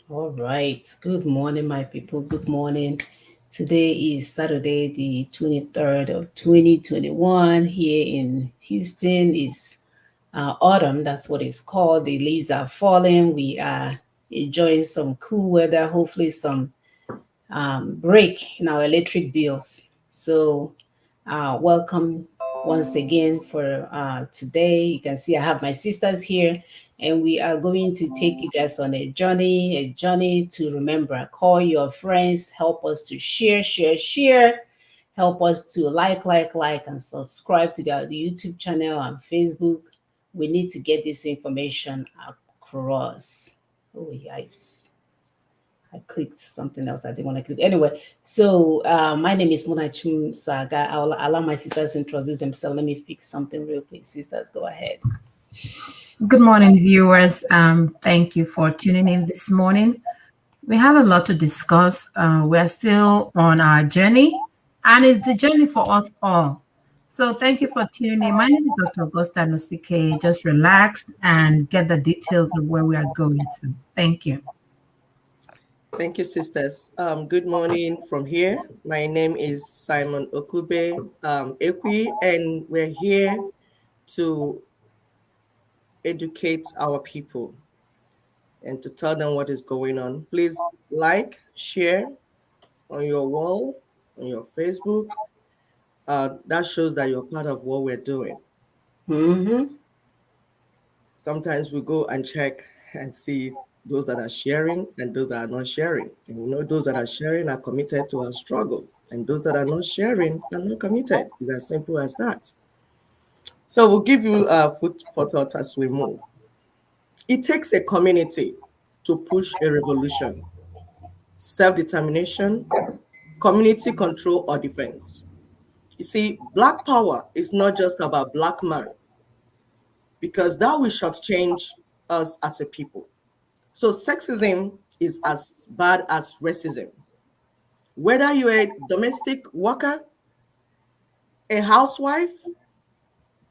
All right. Good morning, my people. Good morning. Today is Saturday, the 23rd of 2021. Here in Houston is autumn. That's what it's called. The leaves are falling. We are enjoying some cool weather, hopefully, some break in our electric bills. So, welcome once again for today. You can see I have my sisters here, and we are going to take you guys on a journey to remember. Call your friends, help us to share. Help us to like, and subscribe to the YouTube channel and Facebook. We need to get this information across. Oh, yes. I clicked something else I didn't want to click. Anyway, so my name is Munachim Saga. I'll allow my sisters to introduce themselves. Let me fix something real quick. Sisters, go ahead. Good morning, viewers. Thank you for tuning in this morning. We have a lot to discuss. We're still on our journey, and it's the journey for us all. So, thank you for tuning in. My name is Dr. Augusta Nosike. Just relax and get the details of where we are going to. Thank you. Thank you, sisters. Good morning from here. My name is Simon Okube Ekwi, and we're here to educate our people and to tell them what is going on. Please like, share on your wall, on your Facebook. That shows that you're part of what we're doing. Mm-hmm. Sometimes we go and check and see those that are sharing and those that are not sharing. And we know those that are sharing are committed to our struggle, and those that are not sharing are not committed. It's as simple as that. So we'll give you food for thought as we move. It takes a community to push a revolution, self-determination, community control, or defense. You see, Black power is not just about Black man, because that will shortchange us as a people. So sexism is as bad as racism. Whether you're a domestic worker, a housewife,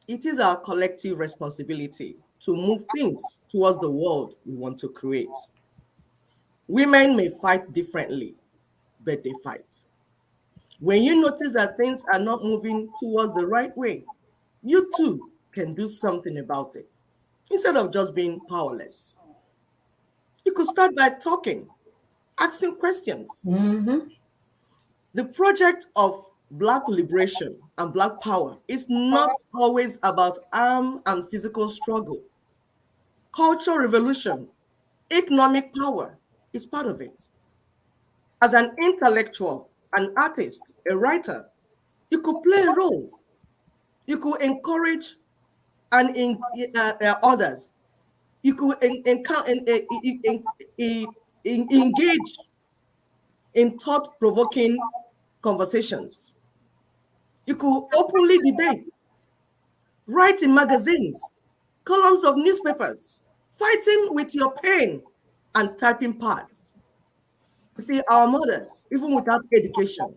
it is our collective responsibility to move things towards the world we want to create. Women may fight differently, but they fight. When you notice that things are not moving towards the right way, you too can do something about it instead of just being powerless. You could start by talking, asking questions. Mm-hmm. The project of Black liberation and Black power is not always about arm and physical struggle. Cultural revolution, economic power is part of it. As an intellectual, an artist, a writer, you could play a role. You could encourage and others. You could engage in thought-provoking conversations. You could openly debate, write in magazines, columns of newspapers, fighting with your pen and typing pads. You see, our mothers, even without education,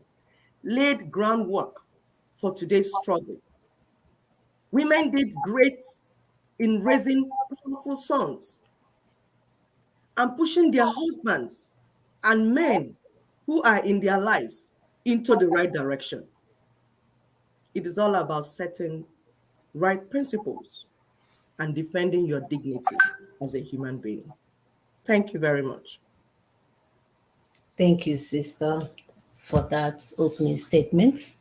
laid groundwork for today's struggle. Women did great in raising powerful sons and pushing their husbands and men who are in their lives into the right direction. It is all about setting right principles and defending your dignity as a human being. Thank you very much. Thank you, sister, for that opening statement.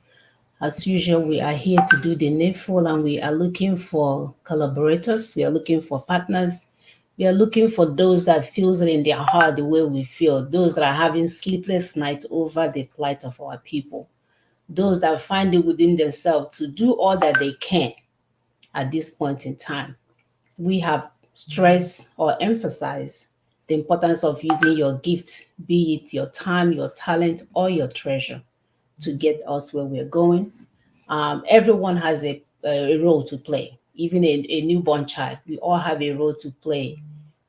As usual, we are here to do the needful and we are looking for collaborators. We are looking for partners. We are looking for those that feels it in their heart the way we feel, those that are having sleepless nights over the plight of our people, those that find it within themselves to do all that they can at this point in time. We have stressed or emphasized the importance of using your gift, be it your time, your talent, or your treasure, to get us where we're going. Everyone has a role to play, even a newborn child. We all have a role to play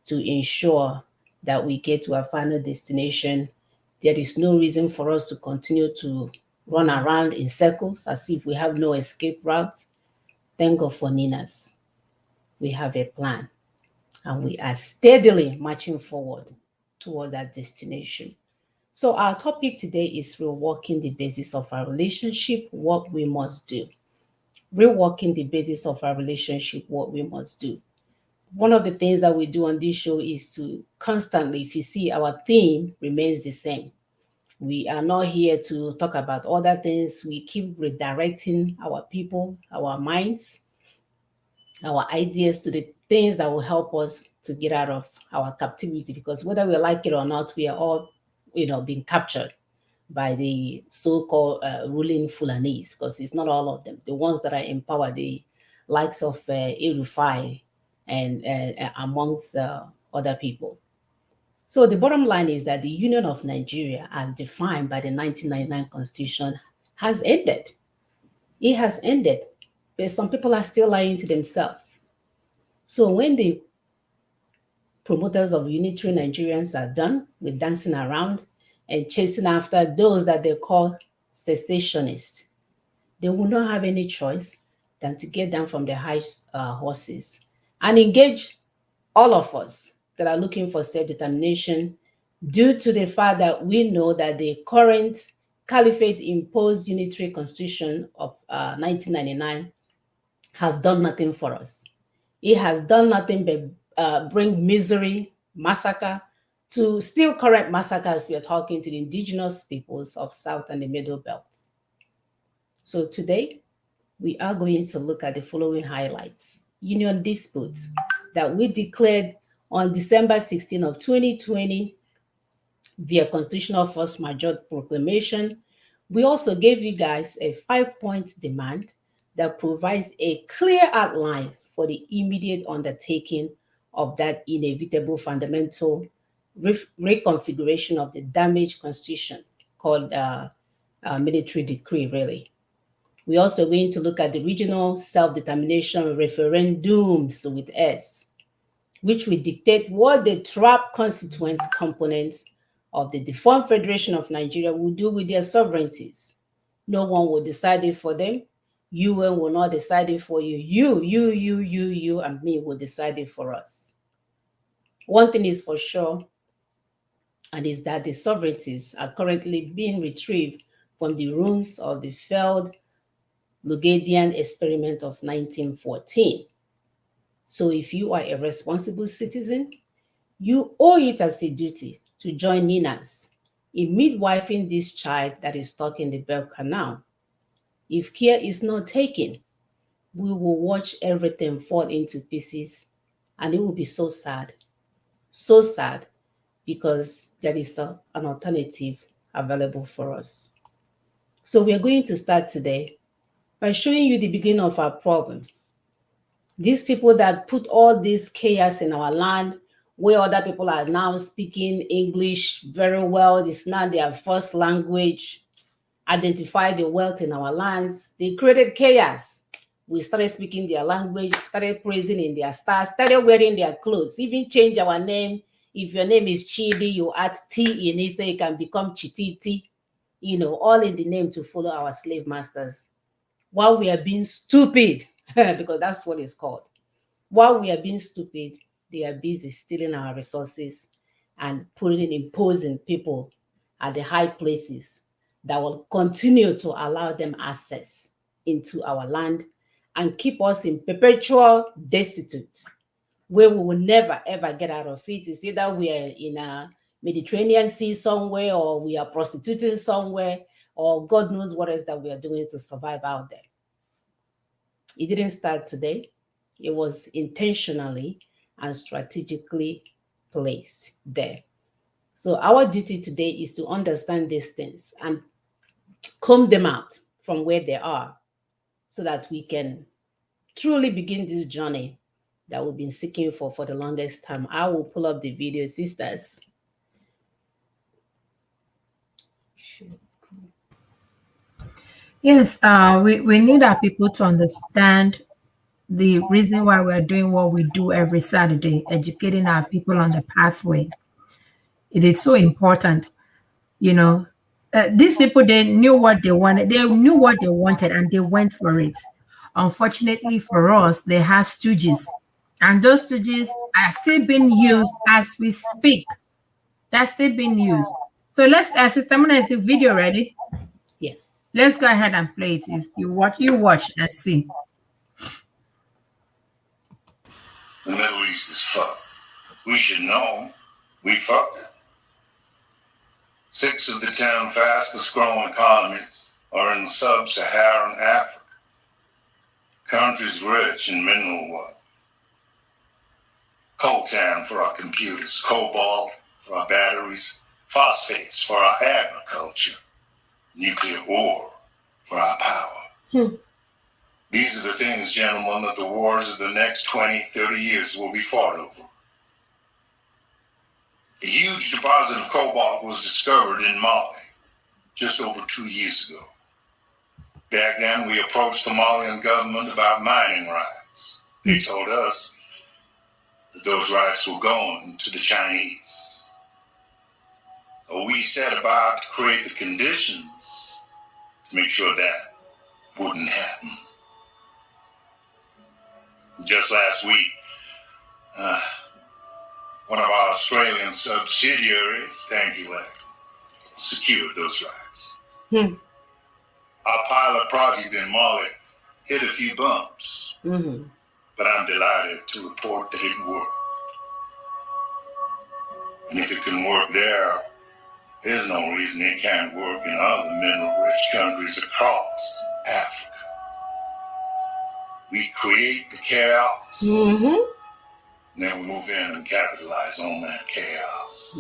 to ensure that we get to our final destination. There is no reason for us to continue to run around in circles as if we have no escape route. Thank God for Ninas. We have a plan and we are steadily marching forward towards that destination. So our topic today is reworking the basis of our relationship, what we must do. Reworking the basis of our relationship, what we must do. One of the things that we do on this show is to constantly, if you see, our theme remains the same. We are not here to talk about other things. We keep redirecting our people, our minds, our ideas to the things that will help us to get out of our captivity. Because whether we like it or not, we are all, being captured by the so-called ruling Fulanese. Because it's not all of them. The ones that are in power, the likes of Erufai and amongst other people. So the bottom line is that the Union of Nigeria, as defined by the 1999 Constitution, has ended. It has ended, but some people are still lying to themselves. So when the promoters of unitary Nigerians are done with dancing around and chasing after those that they call secessionists, they will not have any choice than to get down from their high horses and engage all of us that are looking for self-determination, due to the fact that we know that the current caliphate imposed unitary constitution of 1999 has done nothing for us. It has done nothing but bring misery, massacre, to still current massacres we are talking to the indigenous peoples of South and the Middle Belt. So today, we are going to look at the following highlights. Union disputes that we declared on December 16 of 2020 via constitutional force majeure proclamation. We also gave you guys a 5-point demand that provides a clear outline for the immediate undertaking of that inevitable fundamental reconfiguration of the damaged constitution called military decree, really. We're also going to look at the regional self-determination referendums with S, which will dictate what the trap constituent components of the deformed Federation of Nigeria will do with their sovereignties. No one will decide it for them. UN will not decide it for you. You, and me will decide it for us. One thing is for sure, and is that the sovereignties are currently being retrieved from the ruins of the failed Lugadian experiment of 1914. So if you are a responsible citizen, you owe it as a duty to join Ninas in midwifing this child that is stuck in the Bell Canal. If care is not taken, we will watch everything fall into pieces, and it will be so sad, because there is an alternative available for us. So we are going to start today by showing you the beginning of our problem. These people that put all this chaos in our land, where other people are now speaking English very well, it's not their first language, identify the wealth in our lands. They created chaos. We started speaking their language, started praising in their stars, started wearing their clothes, even change our name. If your name is Chidi, you add T in it so it can become Chititi, all in the name to follow our slave masters. While we are being stupid, because that's what it's called. While we are being stupid, they are busy stealing our resources and imposing people at the high places that will continue to allow them access into our land and keep us in perpetual destitute, where we will never ever get out of it. It's either we are in a Mediterranean Sea somewhere, or we are prostituting somewhere, or God knows what else that we are doing to survive out there. It didn't start today. It was intentionally and strategically placed there. So our duty today is to understand these things and comb them out from where they are, so that we can truly begin this journey that we've been seeking for the longest time. I will pull up the video, sisters. Yes, we need our people to understand the reason why we're doing what we do every Saturday, educating our people on the pathway. It is so important, you know. These people, they knew what they wanted. They knew what they wanted, and they went for it. Unfortunately for us, they have stooges, and those stooges are still being used as we speak. That's still being used. So let's, Sister Mona, is the video ready? Yes. Let's go ahead and play it. You watch and see. The Middle East is fucked. We should know we fucked it. 6 of the 10 fastest growing economies are in sub-Saharan Africa. Countries rich in mineral wealth. Coltan for our computers, cobalt for our batteries, phosphates for our agriculture, nuclear ore for our power. These are the things, gentlemen, that the wars of the next 20, 30 years will be fought over. A huge deposit of cobalt was discovered in Mali just over 2 years ago. Back then, we approached the Malian government about mining rights. They told us that those rights were going to the Chinese. So we set about to create the conditions to make sure that wouldn't happen. Just last week, one of our Australian subsidiaries, thank you, Larry, secured those rights. Our pilot project in Mali hit a few bumps, but I'm delighted to report that it worked. And if it can work there, there's no reason it can't work in other mineral-rich countries across Africa. We create the chaos, and then we move in and capitalize on that chaos.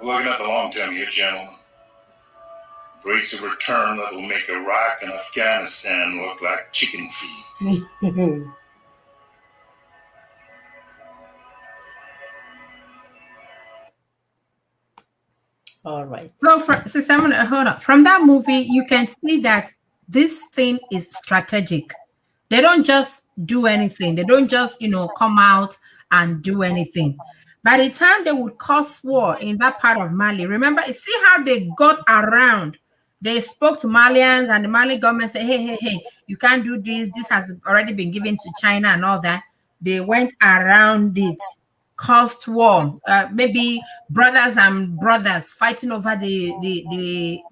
We're looking at the long term here, gentlemen. Rates of return that will make Iraq and Afghanistan look like chicken feed. All right. So, Sister Mona, hold on. From that movie, you can see that this thing is strategic. They don't just do anything. They don't just, come out and do anything. By the time they would cause war in that part of Mali, remember, see how they got around. They spoke to Malians, and the Mali government said, hey, you can't do this. This has already been given to China and all that. They went around it, caused war. Maybe brothers and brothers fighting over the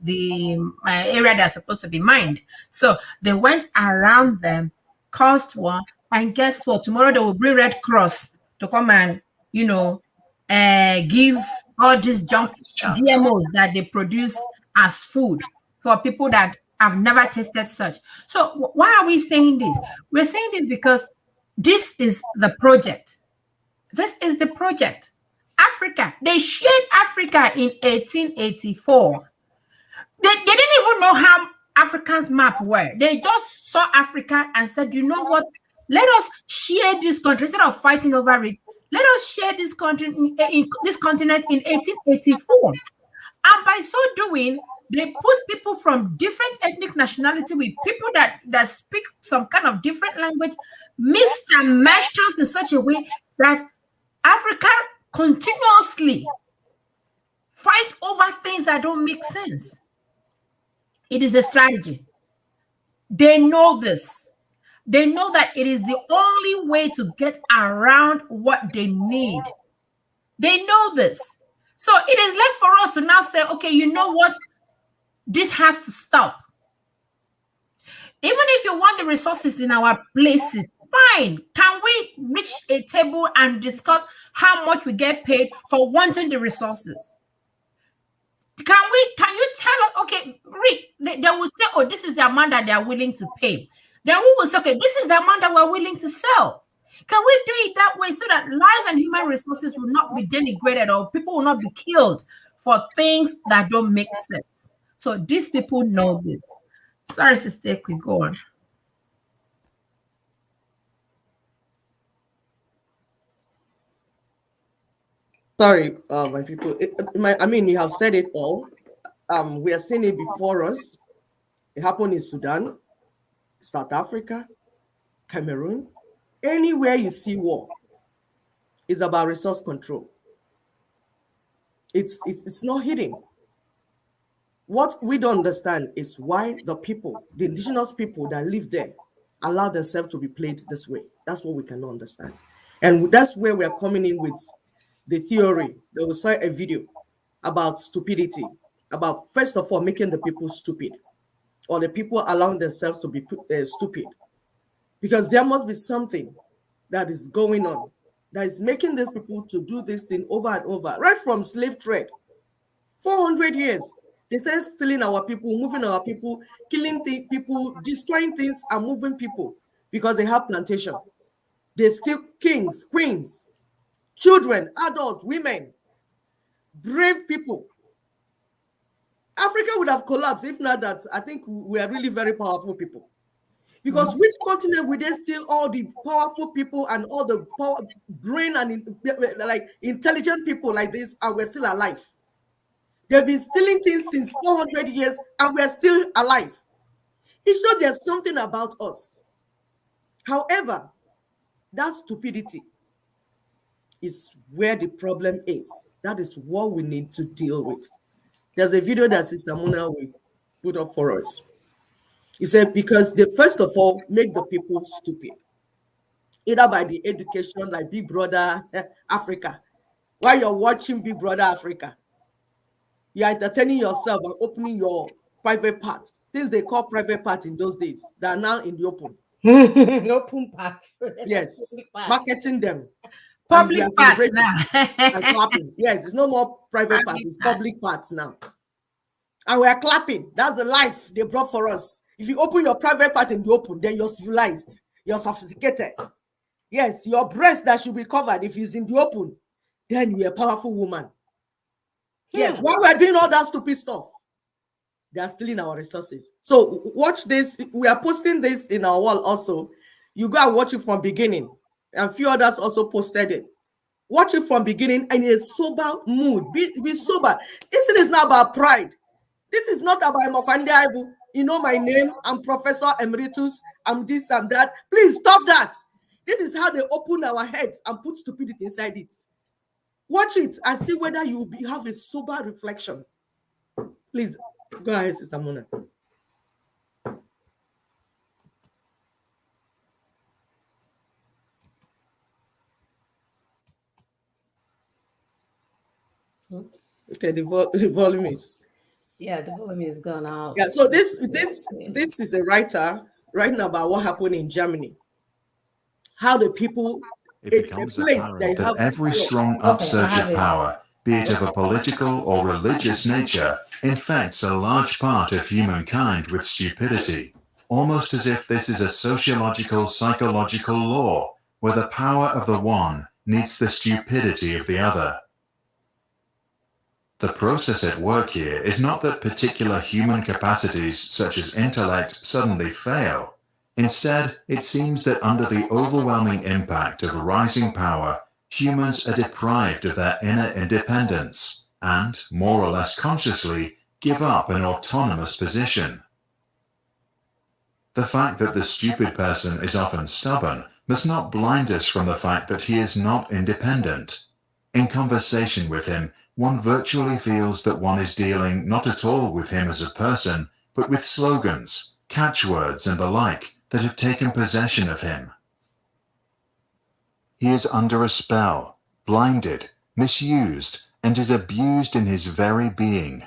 area that's supposed to be mined. So they went around them, caused war, and guess what? Tomorrow they will bring Red Cross to come and, give all these junk GMOs that they produce as food for people that have never tasted such. So why are we saying this? We're saying this because this is the project. This is the project. Africa. They shared Africa in 1884. They didn't even know how Africa's map were. They just saw Africa and said, you know what? Let us share this country instead of fighting over it. Let us share this country in this continent in 1884. And by so doing, they put people from different ethnic nationality with people that speak some kind of different language, mixed and meshed us in such a way that Africa continuously fight over things that don't make sense. It is a strategy. They know this. They know that it is the only way to get around what they need. They know this. So it is left for us to now say, okay, you know what? This has to stop. Even if you want the resources in our places, fine. Can we reach a table and discuss how much we get paid for wanting the resources? Can you tell us, okay, they will say, oh, this is the amount that they are willing to pay. Then we will say, okay, this is the amount that we're willing to sell. Can we do it that way so that lives and human resources will not be denigrated or people will not be killed for things that don't make sense? So these people know this. Sorry, Sister, we go on. Sorry, my people. You have said it all. We are seeing it before us. It happened in Sudan, South Africa, Cameroon. Anywhere you see war, it's about resource control. It's not hidden. What we don't understand is why the people, the indigenous people that live there, allow themselves to be played this way. That's what we cannot understand. And that's where we are coming in with the theory, they will say a video about stupidity, about first of all making the people stupid, or the people allowing themselves to be stupid, because there must be something that is going on that is making these people to do this thing over and over, right from slave trade. 400 years they started stealing our people, moving our people, killing people, destroying things and moving people because they have plantation. They steal kings, queens, children, adults, women, brave people. Africa would have collapsed if not that. I think we are really very powerful people. Because which continent would they steal all the powerful people and all the power, brain and like intelligent people like this, and we're still alive? They've been stealing things since 400 years and we're still alive. It shows there's something about us. However, that stupidity is where the problem is. That is what we need to deal with. There's a video that Sister Mona will put up for us. He said, because they first of all make the people stupid, either by the education like Big Brother Africa. While you're watching Big Brother Africa, you're entertaining yourself and opening your private parts. Things they call private parts in those days, they are now in the open. Open parts. Yes, marketing them. Public parts now. And clapping. Yes, it's no more private parts, it's public parts now. And we are clapping. That's the life they brought for us. If you open your private part in the open, then you're civilized, you're sophisticated. Yes, your breast that should be covered if it's in the open, then you're a powerful woman. Yes, while we're doing all that stupid stuff, they are stealing our resources. So watch this. We are posting this in our wall also. You go and watch it from beginning. And a few others also posted it. Watch it from beginning and in a sober mood. Be sober. This is not about pride. This is not about Mokwande Aibu. You know my name. I'm Professor Emeritus. I'm this and that. Please stop that. This is how they open our heads and put stupidity inside it. Watch it and see whether you will have a sober reflection. Please go ahead, Sister Mona. Oops. Okay, the volume is. Yeah, the volume is gone out. Yeah, so this is a writer writing about what happened in Germany. How the people, it becomes apparent that every strong upsurge of power, be it of a political or religious nature, infects a large part of humankind with stupidity, almost as if this is a sociological, psychological law, where the power of the one needs the stupidity of the other. The process at work here is not that particular human capacities such as intellect suddenly fail. Instead, it seems that under the overwhelming impact of rising power, humans are deprived of their inner independence and, more or less consciously, give up an autonomous position. The fact that the stupid person is often stubborn must not blind us from the fact that he is not independent. In conversation with him, one virtually feels that one is dealing not at all with him as a person, but with slogans, catchwords, and the like that have taken possession of him. He is under a spell, blinded, misused, and is abused in his very being.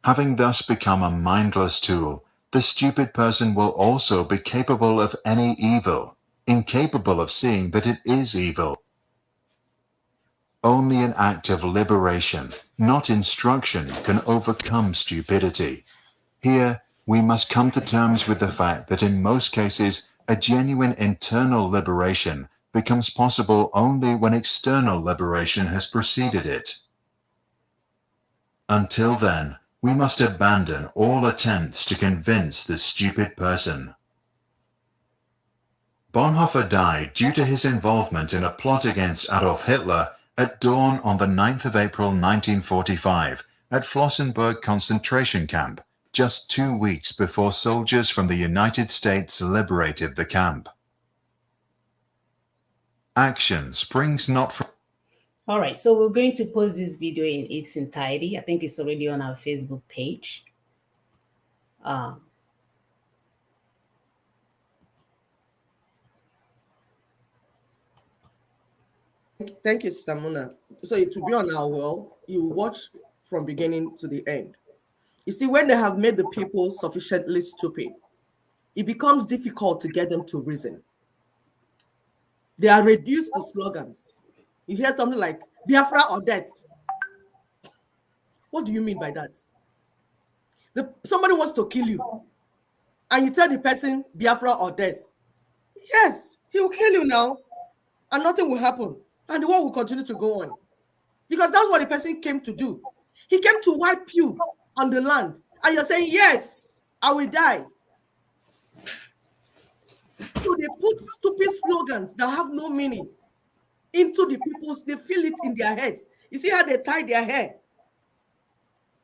Having thus become a mindless tool, the stupid person will also be capable of any evil, incapable of seeing that it is evil. Only an act of liberation, not instruction, can overcome stupidity. Here, we must come to terms with the fact that in most cases, a genuine internal liberation becomes possible only when external liberation has preceded it. Until then, we must abandon all attempts to convince the stupid person. Bonhoeffer died due to his involvement in a plot against Adolf Hitler at dawn on the 9th of April 1945 at Flossenburg concentration camp, just 2 weeks before soldiers from the United States liberated the camp. Action springs not from... All right, so we're going to post this video in its entirety. I think it's already on our Facebook page. Thank you, Sister Mona. so it will be on our wall. You watch from beginning to the end. You see, when they have made the people sufficiently stupid, it becomes difficult to get them to reason. They are reduced to slogans. You hear something like Biafra or death. What do you mean by that? Somebody wants to kill you, and you tell the person Biafra or death. Yes, he will kill you now, and nothing will happen, and the war will continue to go on. Because that's what the person came to do. He came to wipe you on the land, and you're saying, yes, I will die. So they put stupid slogans that have no meaning into the people's, they feel it in their heads. You see how they tie their hair?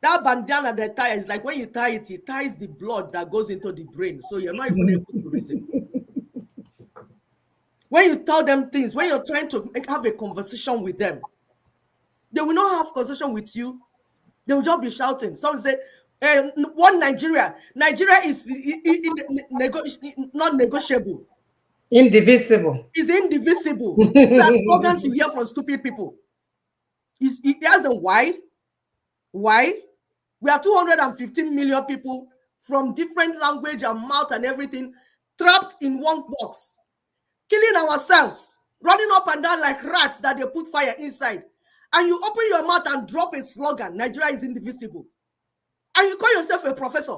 That bandana they tie is like when you tie it, it ties the blood that goes into the brain. So you're not even able to reason. When you tell them things, when you're trying to have a conversation with them, they will not have conversation with you. They will just be shouting. Some say, one Nigeria. Nigeria is not negotiable. Indivisible. It's indivisible. These are slogans you hear from stupid people. It doesn't why? Why? We have 215 million people from different language and mouth and everything trapped in one box, killing ourselves, running up and down like rats that they put fire inside. And you open your mouth and drop a slogan, Nigeria is indivisible. And you call yourself a professor.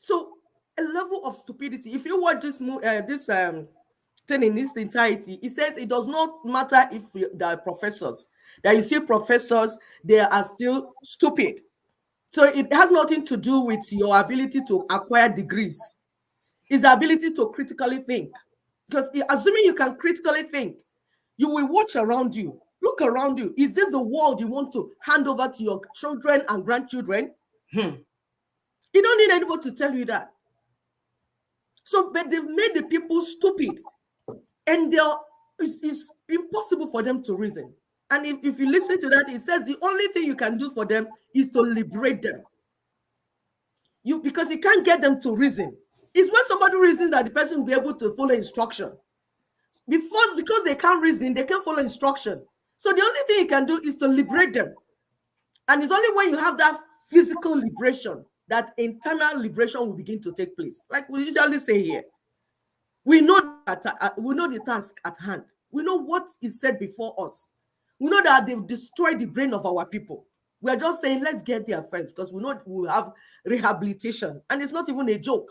So a level of stupidity. If you watch this thing in its entirety, it says it does not matter if there are professors. That you see professors, they are still stupid. So it has nothing to do with your ability to acquire degrees. It's the ability to critically think. Because assuming you can critically think, you will watch around you. Look around you. Is this the world you want to hand over to your children and grandchildren? You don't need anybody to tell you that. So, but they've made the people stupid. And it's impossible for them to reason. And if you listen to that, it says the only thing you can do for them is to liberate them. Because you can't get them to reason. It's when somebody reasons that the person will be able to follow instruction. Because they can't reason, they can't follow instruction. So the only thing you can do is to liberate them. And it's only when you have that physical liberation that internal liberation will begin to take place. Like we usually say here, we know the task at hand. We know what is said before us. We know that they've destroyed the brain of our people. We are just saying, let's get there first, because we know we'll have rehabilitation. And it's not even a joke.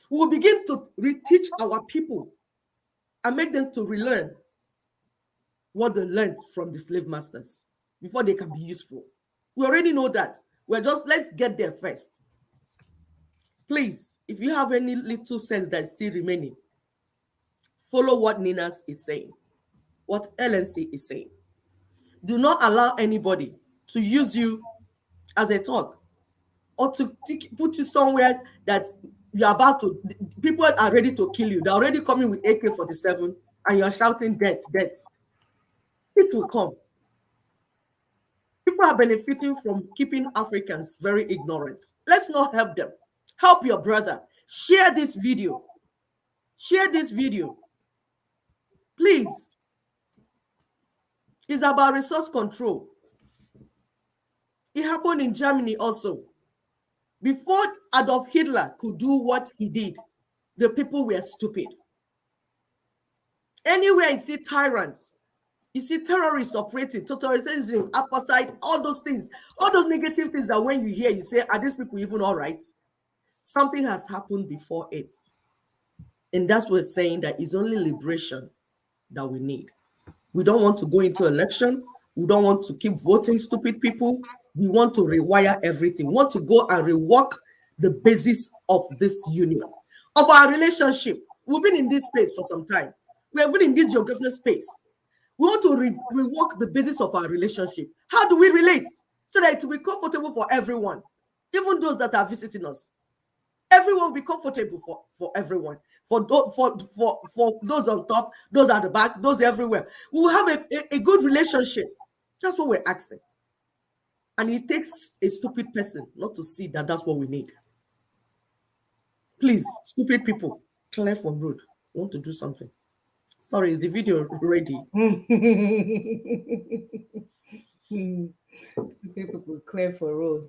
We will begin to reteach our people and make them to relearn what they learned from the slave masters before they can be useful. We already know that. Let's get there first. Please, if you have any little sense that is still remaining, follow what Ninas is saying, what LNC is saying. Do not allow anybody to use you as a talk or to put you somewhere that you're about to, people are ready to kill you. They're already coming with AK-47 and you're shouting death, death. It will come. People are benefiting from keeping Africans very ignorant. Let's not help them. Help your brother. Share this video. Share this video. Please. It's about resource control. It happened in Germany also. Before Adolf Hitler could do what he did, the people were stupid. Anywhere you see tyrants, you see terrorists operating, totalitarianism, apartheid, all those things, all those negative things that when you hear, you say, are these people even all right? Something has happened before it. And that's what we're saying, that it's only liberation that we need. We don't want to go into election. We don't want to keep voting stupid people. We want to rewire everything. We want to go and rework the basis of this union, of our relationship. We've been in this space for some time. We have been in this geographical space. We want to rework the basis of our relationship. How do we relate so that it will be comfortable for everyone, even those that are visiting us? Everyone will be comfortable for everyone. For those on top, those at the back, those everywhere. We will have a good relationship. That's what we're asking. And it takes a stupid person not to see that that's what we need. Please, stupid people, clear from road. Want to do something. Sorry, is the video ready? People clear for road.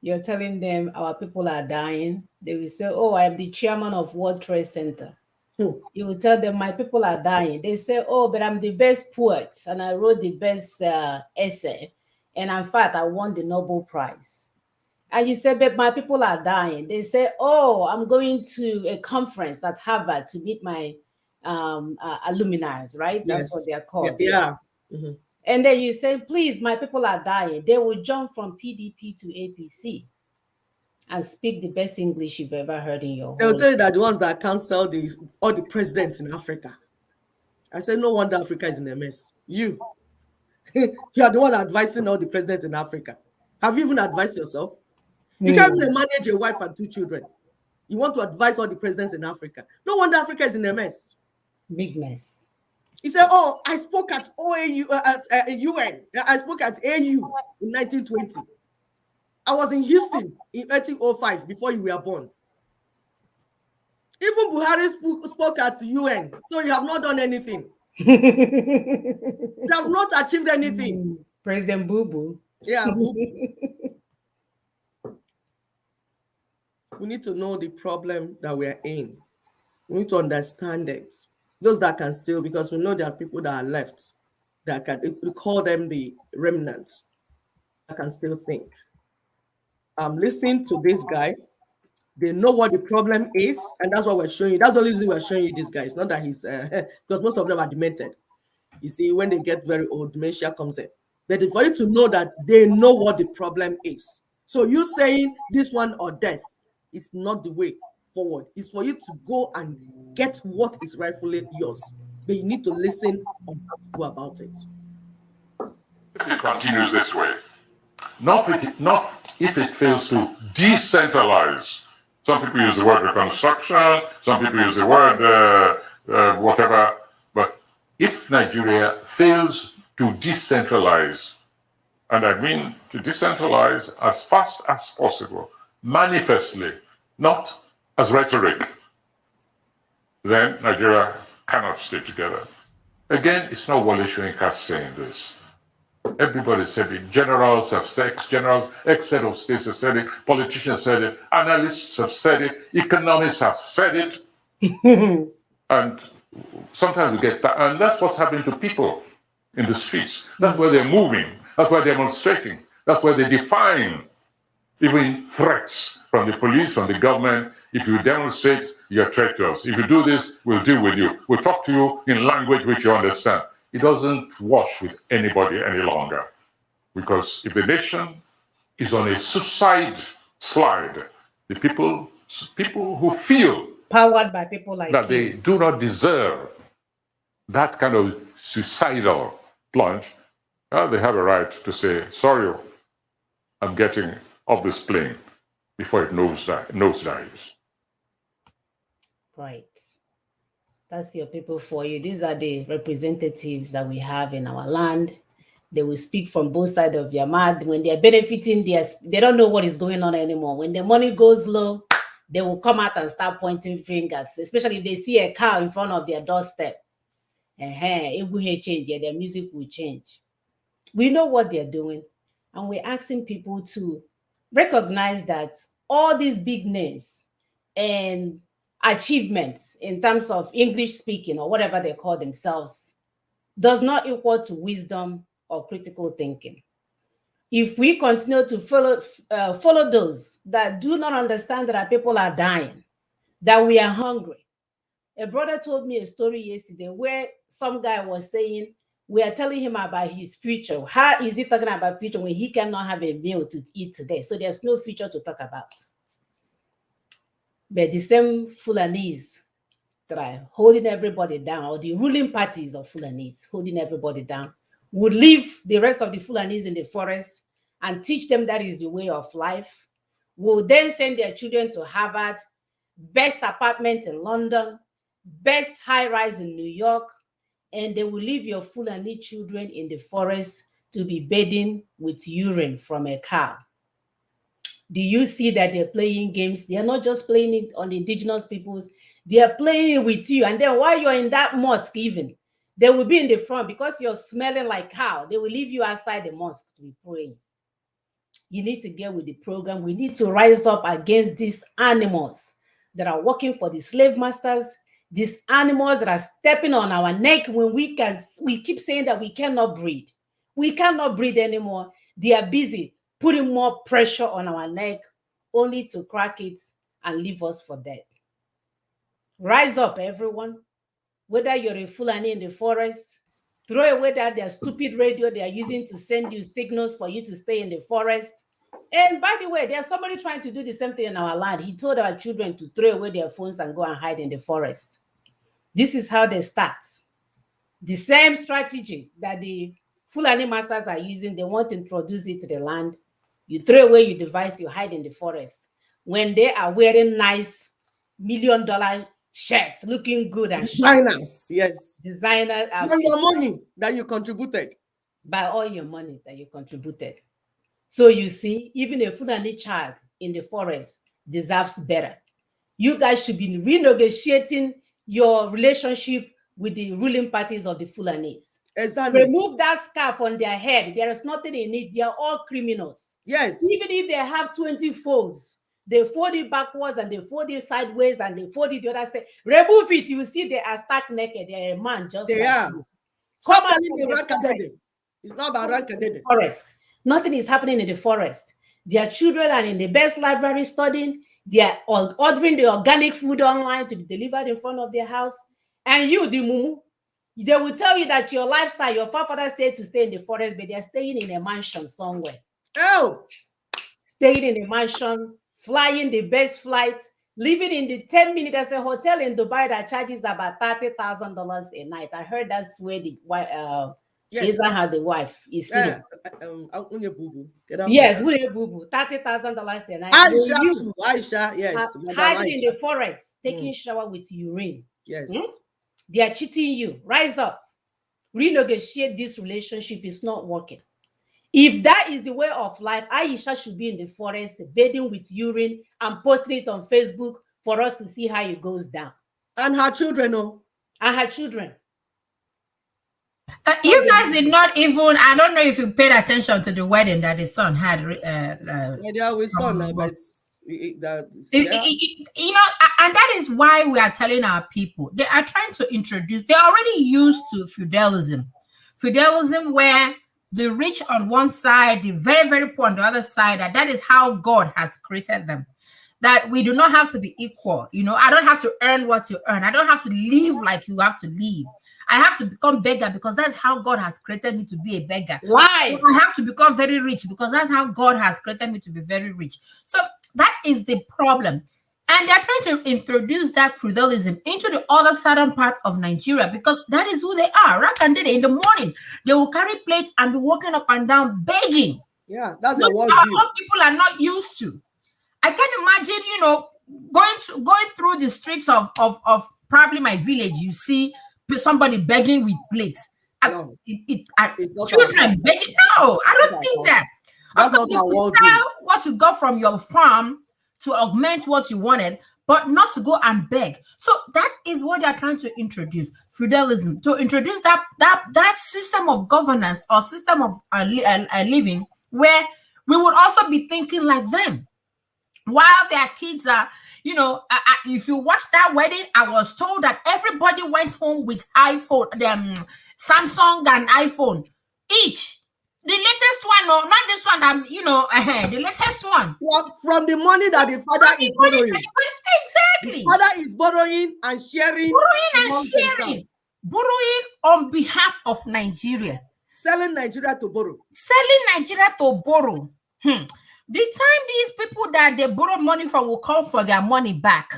You're telling them our people are dying. They will say, "Oh, I'm the chairman of World Trade Center." You will tell them, "My people are dying." They say, "Oh, but I'm the best poet and I wrote the best essay. And in fact, I won the Nobel Prize." And you say, "But my people are dying." They say, "Oh, I'm going to a conference at Harvard to meet my alumni," right? That's what Yes. they are called. Yeah. Yes. And then you say, "Please, my people are dying." They will jump from PDP to APC and speak the best English you've ever heard in your They'll whole tell life. you that the ones that cancel all the presidents in Africa. I said, no wonder Africa is in a mess. You are the one advising all the presidents in Africa. Have you even advised yourself? You can't even manage a wife and 2 children. You want to advise all the presidents in Africa. No wonder Africa is in a mess. Big mess. He said, "Oh, I spoke at OAU, at UN. I spoke at AU in 1920. I was in Houston in 1805 before you were born. Even Buhari spoke at UN. So you have not done anything. You have not achieved anything." President Boo Boo. Yeah, boo. We need to know the problem that we are in. We need to understand it. Those that can still, because we know there are people that are left that can, we call them the remnants, that can still think. I'm listening to this guy. They know what the problem is, and that's what we're showing you. That's the only reason we're showing you this guy. It's not that he's, because most of them are demented. You see, when they get very old, dementia comes in. But for you to know that they know what the problem is. So you saying this one or death is not the way forward. It's for you to go and get what is rightfully yours. But you need to listen on how to go about it. If it continues this way, not if it fails to decentralize. Some people use the word reconstruction, some people use the word whatever, but if Nigeria fails to decentralize, and I mean to decentralize as fast as possible, manifestly, not as rhetoric, then Nigeria cannot stay together. Again, it's not Wole Soyinka saying this. Everybody said it. Generals have said it. Generals, ex-head of states have said it. Politicians have said it. Analysts have said it. Economists have said it. And sometimes we get that. And that's what's happening to people in the streets. That's where they're moving. That's why they're demonstrating. That's why they're defying even threats from the police, from the government. If you demonstrate, you're a threat to us. If you do this, we'll deal with you. We'll talk to you in language which you understand. It doesn't wash with anybody any longer. Because if the nation is on a suicide slide, the people who feel Powered by people like that you. they do not deserve that kind of suicidal plunge, they have a right to say, sorry, I'm getting off this plane before it nosedives. Right. That's your people for you. These are the representatives that we have in our land. They will speak from both sides of your mouth. When they're benefiting, they don't know what is going on anymore. When the money goes low, they will come out and start pointing fingers, especially if they see a cow in front of their doorstep. It will change, their music will change. We know what they're doing, and we're asking people to recognize that all these big names and achievements in terms of English speaking or whatever they call themselves does not equal to wisdom or critical thinking. If we continue to follow those that do not understand that our people are dying, that we are hungry. A brother told me a story yesterday where some guy was saying, we are telling him about his future. How is he talking about future when he cannot have a meal to eat today? So there's no future to talk about. But the same Fulanese that are holding everybody down, or the ruling parties of Fulanese holding everybody down, would leave the rest of the Fulanese in the forest and teach them that is the way of life, will then send their children to Harvard, best apartment in London, best high-rise in New York, and they will leave your Fulani children in the forest to be bathing with urine from a cow. Do you see that they're playing games? They're not just playing it on the indigenous peoples, they are playing it with you. And then while you're in that mosque, even they will be in the front because you're smelling like cow. They will leave you outside the mosque to be praying. You need to get with the program. We need to rise up against these animals that are working for the slave masters, these animals that are stepping on our neck when we keep saying that we cannot breed. We cannot breed anymore. They are busy putting more pressure on our neck only to crack it and leave us for dead. Rise up, everyone. Whether you're a Fulani in the forest, throw away that their stupid radio they are using to send you signals for you to stay in the forest. And by the way, there's somebody trying to do the same thing in our land. He told our children to throw away their phones and go and hide in the forest. This is how they start. The same strategy that the Fulani masters are using, they want to introduce it to the land. You throw away your device, you hide in the forest. When they are wearing nice $1 million shirts, looking good and designers, yes. Designers. By your money that you contributed. By all your money that you contributed. So you see, even a Fulani child in the forest deserves better. You guys should be renegotiating your relationship with the ruling parties of the Fulanis. Exactly. Remove that scarf on their head. There is nothing in it. They are all criminals. Yes. Even if they have 20 folds, they fold it backwards and they fold it sideways and they fold it the other side. Remove it. You will see they are stark naked. They are a man just they like are. you. Stop telling the Rankadede. It's not about Rankadede. Forest. Nothing is happening in the forest. Their children are in the best library studying. They are ordering the organic food online to be delivered in front of their house. And you, the mumu, they will tell you that your lifestyle, your forefathers said to stay in the forest, but they're staying in a mansion somewhere. Oh! Staying in a mansion, flying the best flights, living in the 10 minutes. There's a hotel in Dubai that charges about $30,000 a night. I heard that's where the yes. How the wife is sitting. Yes, $30,000 a night. Aisha too. Aisha, yes. Hiding in the forest, taking shower with urine. Yes. They are cheating you. Rise up. Renegotiate this relationship. It's not working. If that is the way of life, Aisha should be in the forest, bathing with urine and posting it on Facebook for us to see how it goes down. And her children, oh. And her children. You guys did not even, I don't know if you paid attention to the wedding that the son had. Yeah, we saw now, but you know, and that is why we are telling our people, they are trying to introduce, they're already used to feudalism. Feudalism where the rich on one side, the very, very poor on the other side, and that is how God has created them. That we do not have to be equal. You know, I don't have to earn what you earn. I don't have to live like you have to live. I have to become beggar because that's how God has created me to be a beggar. Lies. I have to become very rich because that's how God has created me to be very rich. So that is the problem. And they're trying to introduce that feudalism into the other southern part of Nigeria because that is who they are. Rakandede, in the morning, they will carry plates and be walking up and down begging. Yeah, that's what our own people are not used to. I can imagine, you know, going through the streets of probably my village, you see somebody begging with plates. No, children begging. No, I don't think that. That's also, not you sell what you got from your farm to augment what you wanted, but not to go and beg. So that is what they are trying to introduce, feudalism, to introduce that system of governance or system of living where we would also be thinking like them. While their kids are, you know, if you watch that wedding, I was told that everybody went home with iPhone, Samsung and iPhone each. The latest one, no, not this one. You know, the latest one. Well, from the money that the father is borrowing. Exactly. The father is borrowing and sharing. Borrowing on behalf of Nigeria. Selling Nigeria to borrow. The time these people that they borrow money from will call for their money back.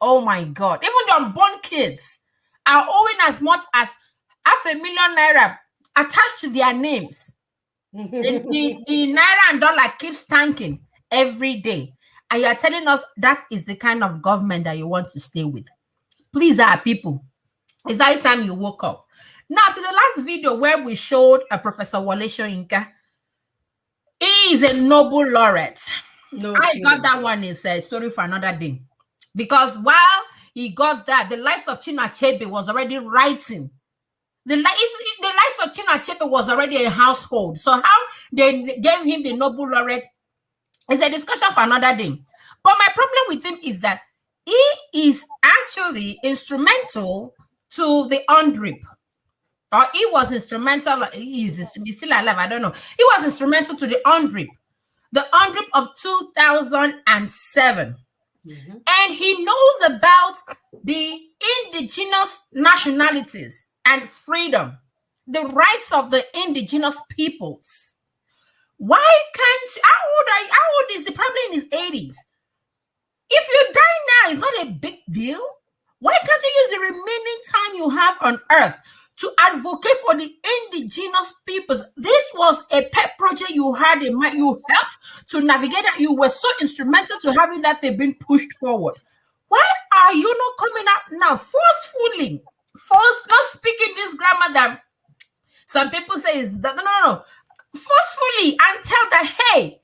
Oh my God. Even the unborn kids are owing as much as $500,000 naira attached to their names. the naira and dollar keeps tanking every day. And you are telling us that is the kind of government that you want to stay with. Please, our people, it's high time you woke up. Now, to the last video where we showed Professor Wole Soyinka. He is a Nobel laureate. No I got kidding. that one is a story for another day. Because while he got that, the likes of Chinua Achebe was already writing. The likes of Chinua Achebe was already a household. So how they gave him the Nobel laureate is a discussion for another day. But my problem with him is that he is actually instrumental to the UNDRIP. Or he was instrumental, he's still alive, I don't know. He was instrumental to the UNDRIP of 2007. Mhm. And he knows about the indigenous nationalities and freedom, the rights of the indigenous peoples. Why can't, how old is the probably in his 80s? If you die now, it's not a big deal. Why can't you use the remaining time you have on earth to advocate for the indigenous peoples? This was a pet project you had in mind. You helped to navigate that. You were so instrumental to having that thing being pushed forward. Why are you not coming out now forcefully? Not speaking this grammar that some people say is that no. Forcefully and tell that, hey,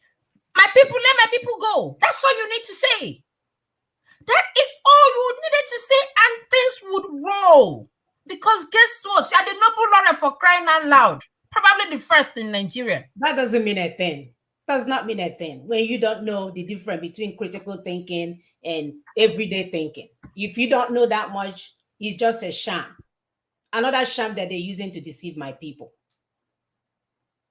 my people, let my people go. That's all you need to say. That is all you needed to say, and things would roll. Because guess what? You are the Nobel laureate for crying out loud. Probably the first in Nigeria. That doesn't mean a thing. Does not mean a thing when you don't know the difference between critical thinking and everyday thinking. If you don't know that much, it's just a sham. Another sham that they're using to deceive my people.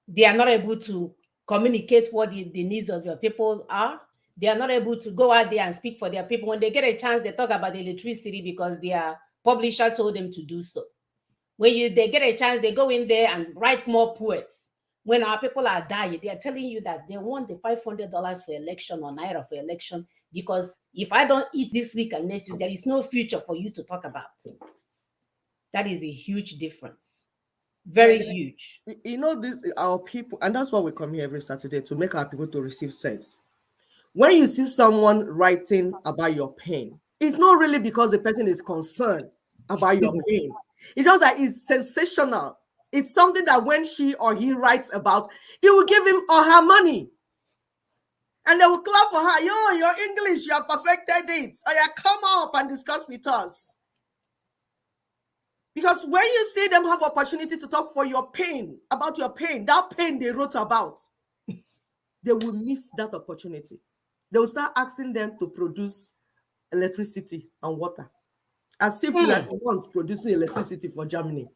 They are not able to communicate what the needs of your people are. They are not able to go out there and speak for their people. When they get a chance, they talk about the electricity because their publisher told them to do so. When they get a chance, they go in there and write more poets. When our people are dying, they are telling you that they want the $500 for election or naira for election because if I don't eat this week and next week, there is no future for you to talk about. That is a huge difference. Very huge. You know, this our people, and that's why we come here every Saturday to make our people to receive sense. When you see someone writing about your pain, it's not really because the person is concerned about your pain. It's just that it's sensational. It's something that when she or he writes about, you will give him or her money. And they will clap for her. Yo, your English, you have perfected it. Oh, yeah, come up and discuss with us. Because when you see them have opportunity to talk for your pain, about your pain, that pain they wrote about, they will miss that opportunity. They will start asking them to produce electricity and water. As if we are the ones producing electricity for Germany.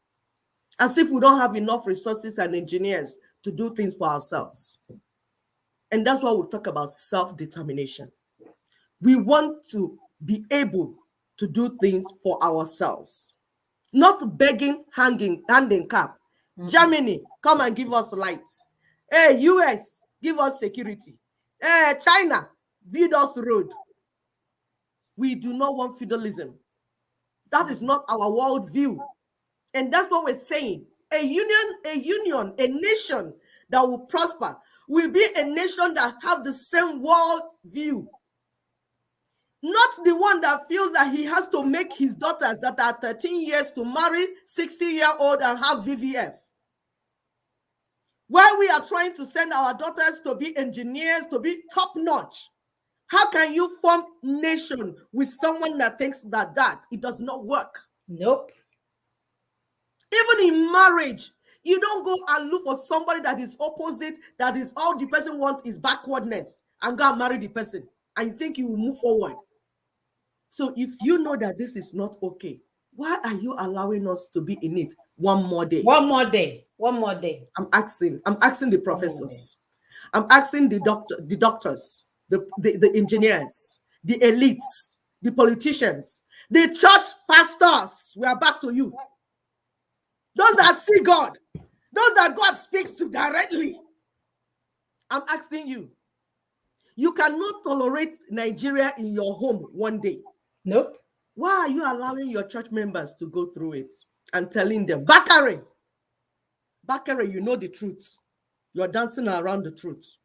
As if we don't have enough resources and engineers to do things for ourselves. And that's why we talk about self-determination. We want to be able to do things for ourselves. Not begging, handing cap. Germany, come and give us lights. Hey, US, give us security. Hey, China, build us road. We do not want feudalism. That is not our world view. And that's what we're saying. A union, a nation that will prosper will be a nation that have the same world view. Not the one that feels that he has to make his daughters that are 13 years to marry 60-year-old and have VVF. While we are trying to send our daughters to be engineers, to be top-notch, how can you form nation with someone that thinks that it does not work? Nope. Even in marriage, you don't go and look for somebody that is opposite, that is all the person wants is backwardness, and go and marry the person, and you think you will move forward. So if you know that this is not okay, why are you allowing us to be in it one more day? One more day. One more day. I'm asking the professors. I'm asking the doctors, the engineers, the elites, the politicians, the church pastors. We are back to you. Those that see God, those that God speaks to directly. I'm asking you. You cannot tolerate Nigeria in your home one day. Nope. Why are you allowing your church members to go through it and telling them, Bakare, you know the truth. You're dancing around the truth.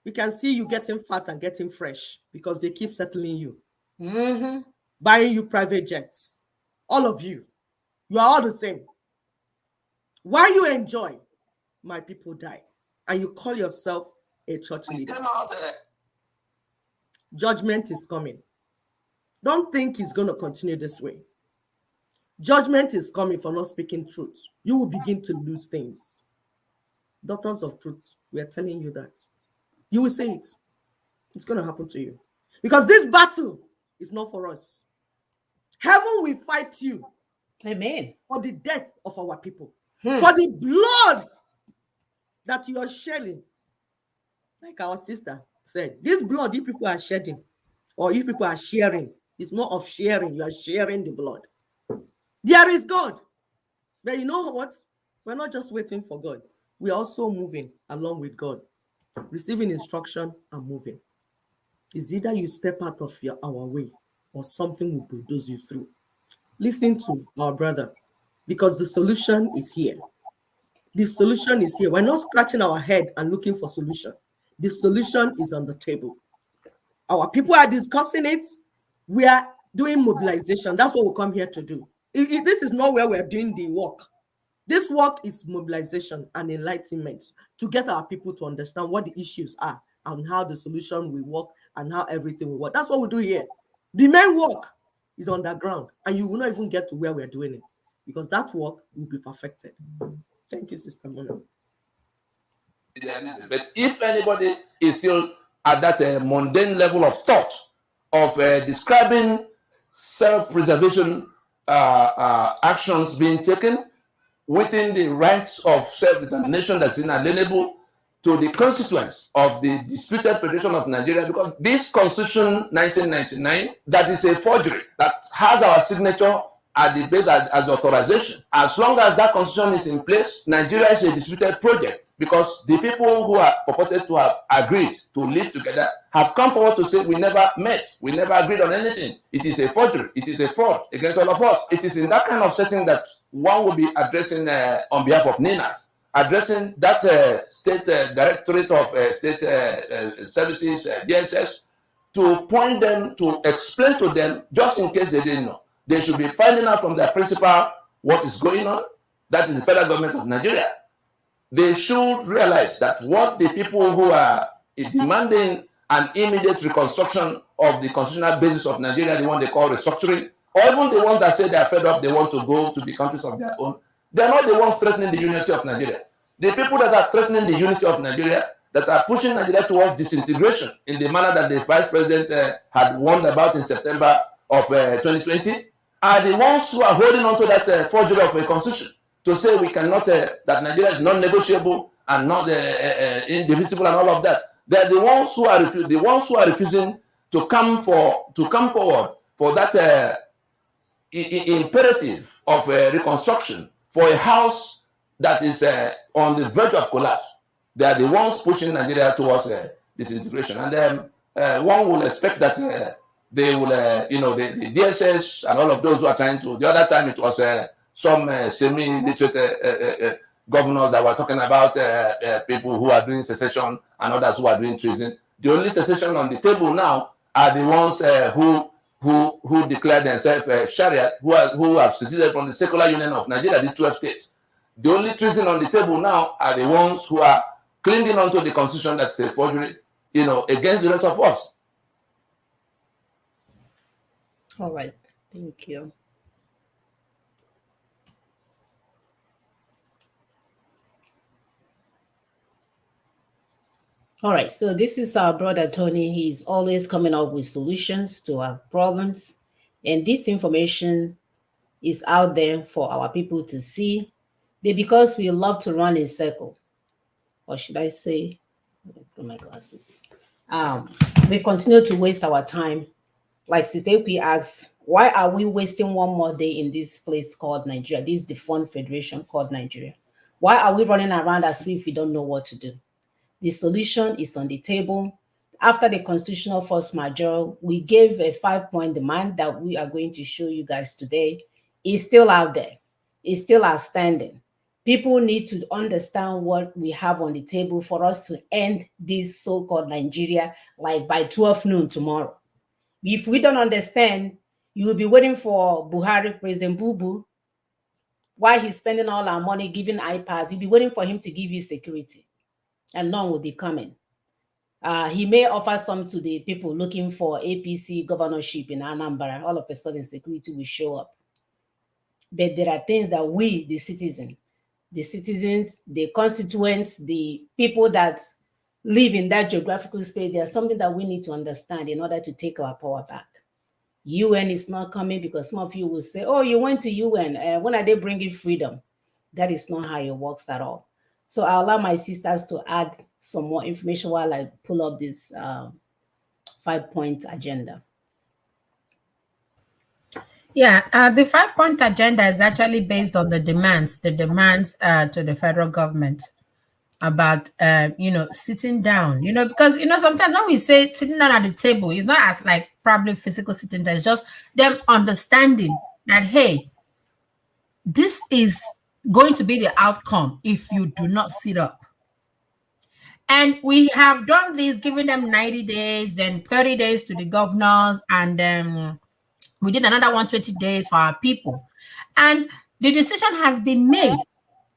We can see you getting fat and getting fresh because they keep settling you. Buying you private jets. All of you. You are all the same. Why you enjoy, my people die. And you call yourself a church leader. Came out, Judgment is coming. Don't think it's going to continue this way. Judgment is coming for not speaking truth. You will begin to lose things. Daughters of truth, we are telling you that. You will say it. It's going to happen to you. Because this battle is not for us. Heaven will fight you. Amen. For the death of our people. Hmm. For the blood that you are shedding. Like our sister said, this blood you people are shedding, or you people are sharing. It's more of sharing. You are sharing the blood. There is God. But you know what? We're not just waiting for God. We're also moving along with God. Receiving instruction and moving. It's either you step out of our way or something will bulldoze you through. Listen to our brother, because the solution is here. The solution is here. We're not scratching our head and looking for solution. The solution is on the table. Our people are discussing it. We are doing mobilization. That's what we come here to do. This is not where we're doing the work. This work is mobilization and enlightenment to get our people to understand what the issues are and how the solution will work and how everything will work. That's what we do here. The main work is underground, and you will not even get to where we're doing it because that work will be perfected. Thank you, Sister Mona. But if anybody is still at that mundane level of thought of describing self-preservation actions being taken within the rights of self-determination that's inalienable to the constituents of the disputed Federation of Nigeria, because this Constitution 1999, that is a forgery, that has our signature at the base as authorization. As long as that constitution is in place, Nigeria is a disputed project, because the people who are purported to have agreed to live together have come forward to say we never met, we never agreed on anything. It is a forgery, it is a fraud against all of us. It is in that kind of setting that one will be addressing on behalf of NINAS, addressing that State Directorate of State Services, DSS, to point them, to explain to them, just in case they didn't know. They should be finding out from their principal what is going on. That is the federal government of Nigeria. They should realize that what the people who are demanding an immediate reconstruction of the constitutional basis of Nigeria, the one they call restructuring, or even the ones that say they are fed up, they want to go to the countries of their own, they are not the ones threatening the unity of Nigeria. The people that are threatening the unity of Nigeria, that are pushing Nigeria towards disintegration in the manner that the Vice President had warned about in September of 2020, are the ones who are holding on to that forgery of a constitution to say we cannot, that Nigeria is non-negotiable and not indivisible and all of that. They are the ones who are refusing to come forward for that imperative of reconstruction for a house that is on the verge of collapse. They are the ones pushing Nigeria towards disintegration, and one will expect that they will, the DSS and all of those who are trying to. The other time it was some semi-literate governors that were talking about people who are doing secession and others who are doing treason. The only secession on the table now are the ones who declare themselves Sharia, who have seceded from the secular union of Nigeria, these 12 states. The only treason on the table now are the ones who are clinging onto the constitution that's a forgery, against the rest of us. All right. Thank you. All right. So this is our brother Tony. He's always coming up with solutions to our problems. And this information is out there for our people to see. But because we love to run in circle, or should I say, put my glasses. We continue to waste our time. Like Sistepi asks, why are we wasting one more day in this place called Nigeria? This is the fun federation called Nigeria. Why are we running around as if we don't know what to do? The solution is on the table. After the constitutional force majeure, we gave a 5-point demand that we are going to show you guys today. It's still out there. It's still outstanding. People need to understand what we have on the table for us to end this so-called Nigeria like by 12 noon tomorrow. If we don't understand, you will be waiting for Buhari, President Bubu, while he's spending all our money giving iPads. You'll be waiting for him to give you security, and none will be coming. He may offer some to the people looking for APC governorship in Anambra. All of a sudden, security will show up. But there are things that we, the citizens, the constituents, the people that live in that geographical space, there's something that we need to understand in order to take our power back. UN is not coming because some of you will say, oh, you went to UN. When are they bringing freedom? That is not how it works at all. So I'll allow my sisters to add some more information while I pull up this 5-point agenda. Yeah, the 5-point agenda is actually based on the demands to the federal government about, sitting down, because, sometimes when we say sitting down at the table, it's not as like probably physical sitting down, it's just them understanding that, hey, this is going to be the outcome if you do not sit up. And we have done this, giving them 90 days, then 30 days to the governors, and then we did another 120 days for our people. And the decision has been made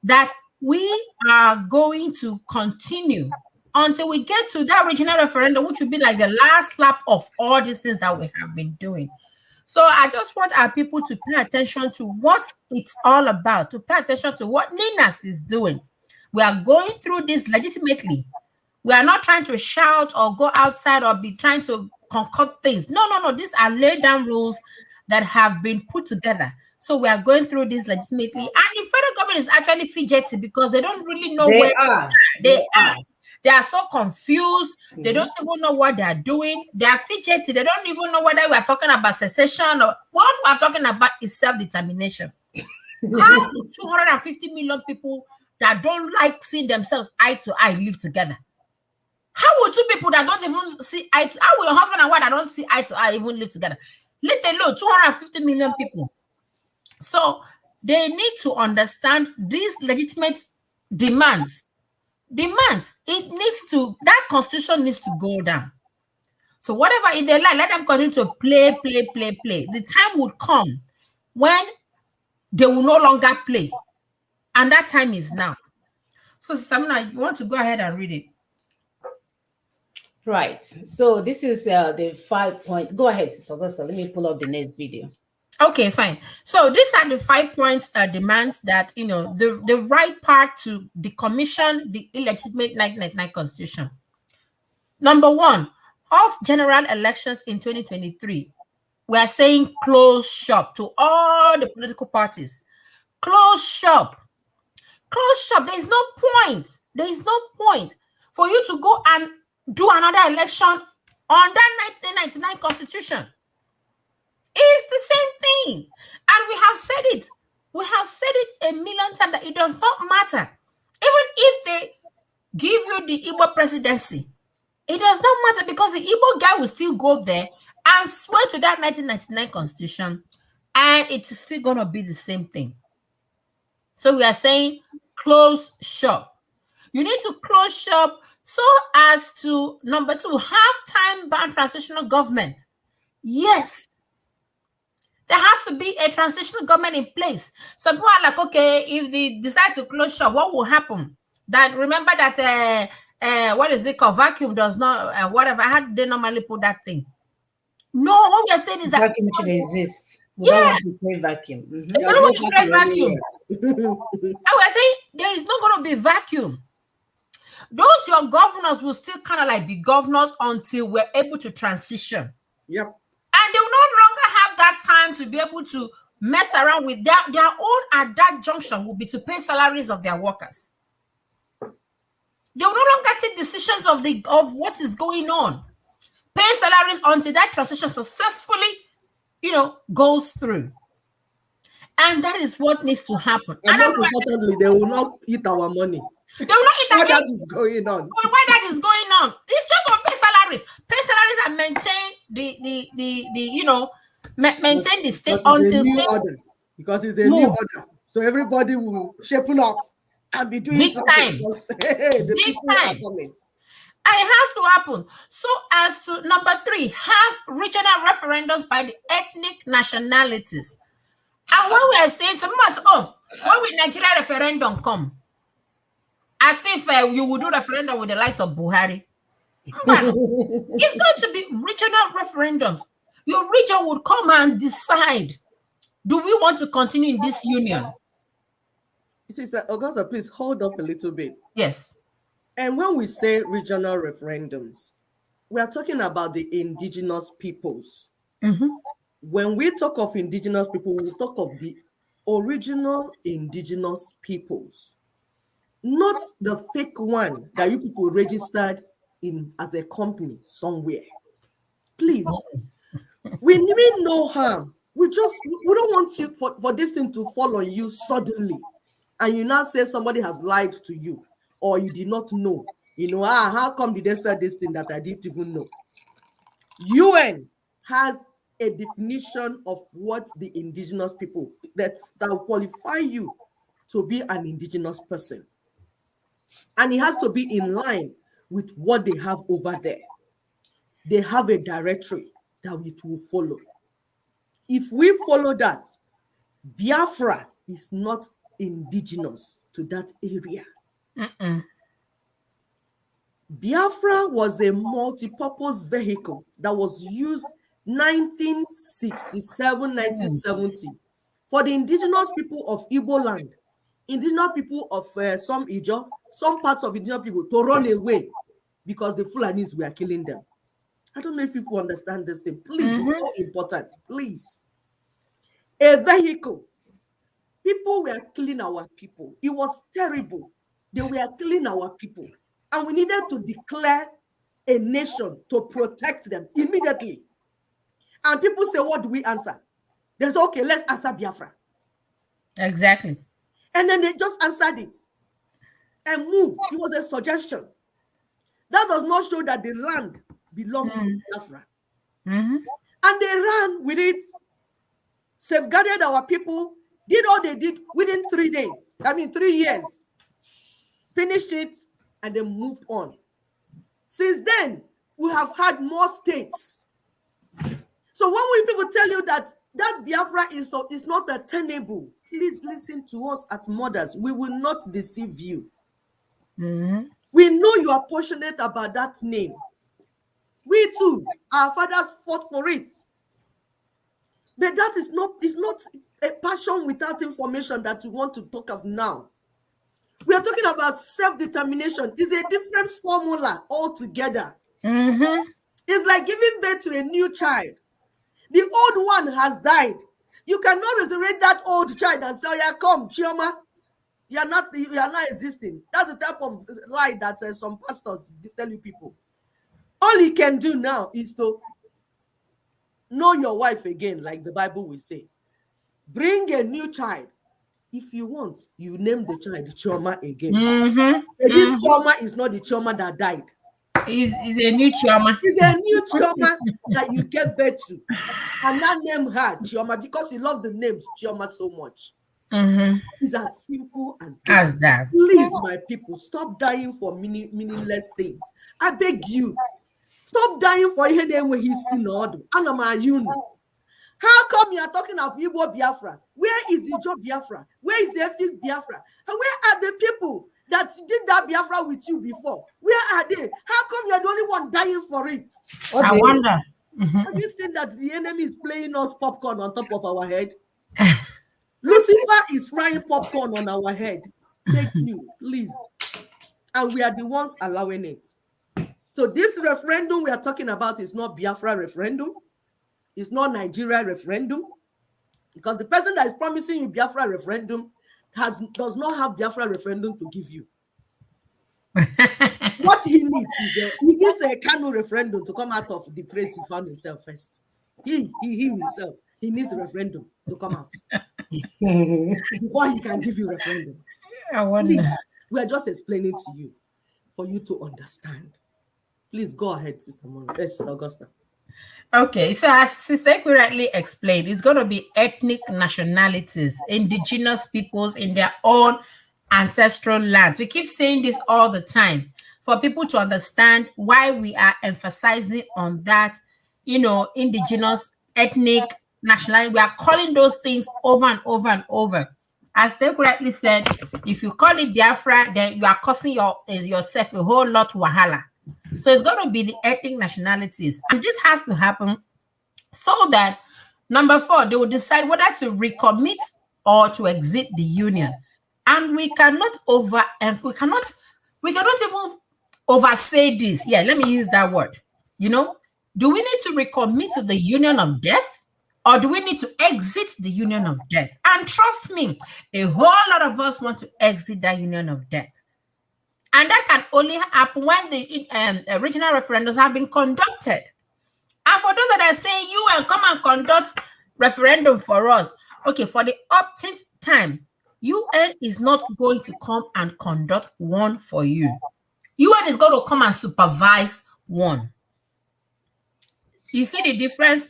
that we are going to continue until we get to that regional referendum, which will be like the last lap of all these things that we have been doing. So I just want our people to pay attention to what it's all about, to pay attention to what NINAS is doing. We are going through this legitimately. We are not trying to shout or go outside or be trying to concoct things. No. These are laid down rules that have been put together. So we are going through this legitimately. And the federal government is actually fidgety because they don't really know where they are. They are so confused. Mm-hmm. They don't even know what they are doing. They are fidgety. They don't even know whether we are talking about secession or what we are talking about is self-determination. How do 250 million people that don't like seeing themselves eye to eye live together? How will two people that don't even see eye to eye, how will your husband and wife that don't see eye to eye even live together? Let alone 250 million people. So they need to understand these legitimate demands. It needs to, that constitution needs to go down. So whatever if they like, let them continue to play. The time would come when they will no longer play. And that time is now. So Samina, you want to go ahead and read it? Right. So this is the 5-point. Go ahead, Sister Augusta. Let me pull up the next video. Okay, fine. So these are the 5 points demands that, the right part to decommission the illegitimate 1999 constitution. Number 1, halt general elections in 2023. We are saying close shop to all the political parties. Close shop. Close shop. There is no point. There is no point for you to go and do another election on that 1999 constitution. It's the same thing. And we have said it. We have said it a million times that it does not matter. Even if they give you the Igbo presidency, it does not matter because the Igbo guy will still go there and swear to that 1999 constitution, and it's still going to be the same thing. So we are saying close shop. You need to close shop so as to, number 2, have time-bound transitional government. Yes. There has to be a transitional government in place. Some people are like, okay, if they decide to close shop, what will happen? That remember that what is it called? Vacuum does not whatever. How do they normally put that thing? No, what we are saying is that vacuum should exist. We don't want to create vacuum. Mm-hmm. We don't want to create vacuum. And we're saying there is not going to be vacuum. Those your governors will still kind of like be governors until we're able to transition. Yep. And they will no longer have that time to be able to mess around with their own at that junction will be to pay salaries of their workers. They will no longer take decisions of what is going on. Pay salaries until that transition successfully, goes through. And that is what needs to happen. And most importantly, they will not eat our money. They will not eat our money. Why that is going on? Why that is going on? It's just on pay salaries. Pay salaries and maintain the state until new order. Because it's a new order. So everybody will shape up and be doing big something. Time. Because, hey, the big people time. are coming. And it has to happen. So as to number 3, have regional referendums by the ethnic nationalities. And when we are saying, some people say, when will Nigeria referendum come? As if you would do referendum with the likes of Buhari. Man, it's going to be regional referendums. Your region would come and decide, do we want to continue in this union? Sister Augusta, please hold up a little bit. Yes. And when we say regional referendums, we are talking about the indigenous peoples. Mm-hmm. When we talk of indigenous people, we talk of the original indigenous peoples, not the fake one that you people registered in as a company somewhere. Please, we mean no harm. We don't want you for this thing to fall on you suddenly, and you now say somebody has lied to you or you did not know. How come did they say this thing that I didn't even know? UN has a definition of what the indigenous people that will qualify you to be an indigenous person. And it has to be in line with what they have over there. They have a directory that it will follow. If we follow that, Biafra is not indigenous to that area. Biafra was a multi-purpose vehicle that was used 1967, 1970 for the indigenous people of Igbo land, indigenous people of some Ijo, some parts of indigenous people to run away because the Fulanis were killing them. I don't know if people understand this thing. Please, it's so important. Please. A vehicle. People were killing our people. It was terrible. They were killing our people. And we needed to declare a nation to protect them immediately. And people say, what do we answer? They say, okay, let's answer Biafra. Exactly. And then they just answered it and moved. It was a suggestion. That does not show that the land belongs to Biafra. And they ran with it, safeguarded our people, did all they did within 3 days. 3 years. Finished it, and then moved on. Since then, we have had more states. So when people tell you that Biafra is not attainable, please listen to us as mothers. We will not deceive you. We know you are passionate about that name. We too, our fathers fought for it. But that is not a passion without information that we want to talk of now. We are talking about self-determination. It's a different formula altogether. It's like giving birth to a new child. The old one has died. You cannot resurrect that old child and say, yeah, come, Chioma. You are not existing. That's the type of lie that some pastors tell you people. All you can do now is to know your wife again, like the Bible will say. Bring a new child. If you want, you name the child Chioma again. This Chioma is not the Chioma that died. It's a new Chioma. It's a new Chioma that you get birth to. And that name her Chioma because you love the names Chioma so much. It's as simple as that. Please, my people, stop dying for meaningless things. I beg you. Stop dying for ihe na-enweghị isi na ọdụ. Ana m ayị unu. How come you are talking of Igbo Biafra? Where is the Ijo Biafra? Where is the Efik Biafra? And where are the people that did that Biafra with you before? Where are they? How come you are the only one dying for it? I wonder. Have you seen that the enemy is playing us popcorn on top of our head? Lucifer is frying popcorn on our head. Thank you, please. And we are the ones allowing it. So this referendum we are talking about is not Biafra referendum. It's not Nigeria referendum. Because the person that is promising you Biafra referendum does not have Biafra referendum to give you. What he needs a Kano referendum to come out of the place he found himself first. Him himself, he needs a referendum to come out. Before he can give you referendum. Please, we are just explaining to you for you to understand. Please go ahead, Sister Augusta. Okay, so as Sister accurately explained, it's going to be ethnic nationalities, indigenous peoples in their own ancestral lands. We keep saying this all the time for people to understand why we are emphasizing on that, indigenous, ethnic, nationality. We are calling those things over and over and over. As they correctly said, if you call it Biafra, then you are causing yourself a whole lot of wahala. So it's going to be the ethnic nationalities. And this has to happen so that, number 4, they will decide whether to recommit or to exit the union. And we cannot even oversay this. Yeah, let me use that word. You know, do we need to recommit to the union of death, or do we need to exit the union of death? And trust me, a whole lot of us want to exit that union of death. And that can only happen when the regional referendums have been conducted. And for those that are saying, UN, come and conduct referendum for us. Okay, for the uptake time, UN is not going to come and conduct one for you. UN is going to come and supervise one. You see the difference?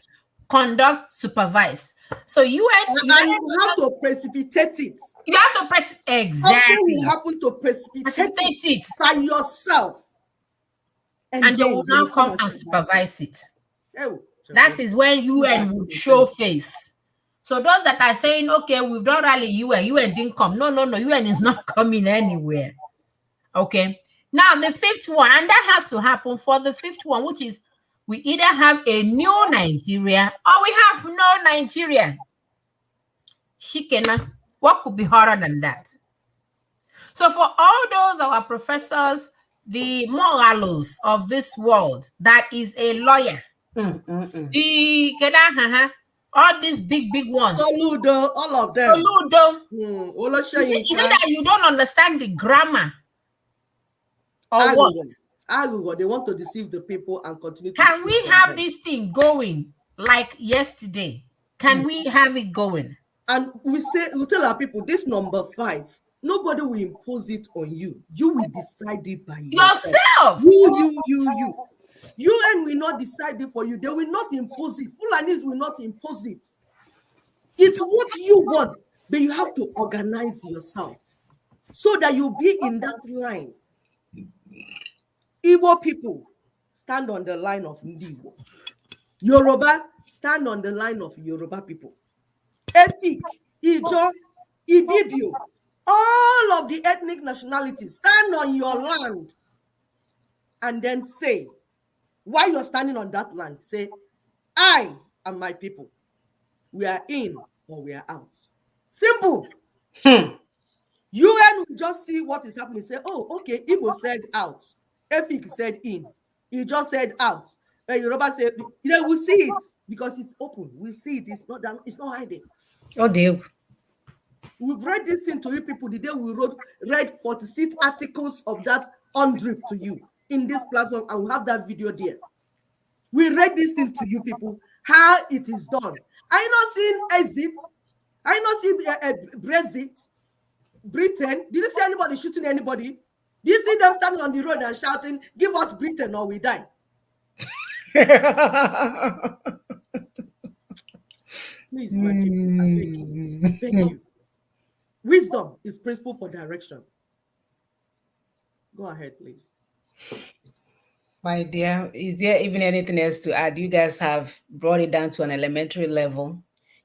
Conduct, supervise. So UN, and you have to precipitate it. You have to exactly. Something will happen to precipitate it by yourself, and they will now come and supervise it. That is when UN would show face. So those that are saying, okay, we've done rally UN didn't come. No, UN is not coming anywhere. Okay. Now the 5th one, and that has to happen for the 5th one, which is we either have a new Nigeria or we have no Nigeria. Shikena, what could be harder than that? So for all those our professors, the moralos of this world, that is a lawyer. The all these big ones. Soludo, all of them. Soludo. Is it that you don't understand the grammar? Or what? They want to deceive the people and continue to. Can we have this thing going like yesterday? Can we have it going? And we tell our people, this number 5, nobody will impose it on you. You will decide it by yourself. You. UN will not decide it for you. They will not impose it. Fulanis will not impose it. It's what you want, but you have to organize yourself so that you'll be in that line. Igbo people stand on the line of Ndigo. Yoruba stand on the line of Yoruba people. Efik, Ijo, Ibibio, all of the ethnic nationalities stand on your land and then say, while you're standing on that land, say, I and my people, we are in or we are out. Simple. UN will just see what is happening. Say, oh, okay, Igbo said out. Efik said in. He just said out. Yoruba said, we see it because it's open. We see it. It's not hiding. Oh, dear. We've read this thing to you people the day we read 46 articles of that on drip to you in this platform, and we have that video there. We read this thing to you people, how it is done. Are you not seeing exit? Are you not seeing Brexit? Britain? Did you see anybody shooting anybody? Did you see them standing on the road and shouting, give us Britain or we die? Please, my people, I beg you. Wisdom is principle for direction. Go ahead, please. My dear, is there even anything else to add? You guys have brought it down to an elementary level.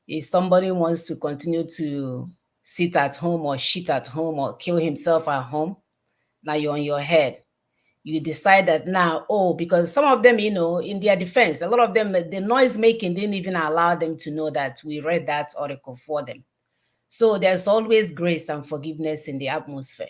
If somebody wants to continue to sit at home or shit at home or kill himself at home, now you're on your head. You decide that now, because some of them, in their defense, a lot of them, the noise making didn't even allow them to know that we read that article for them. So there's always grace and forgiveness in the atmosphere.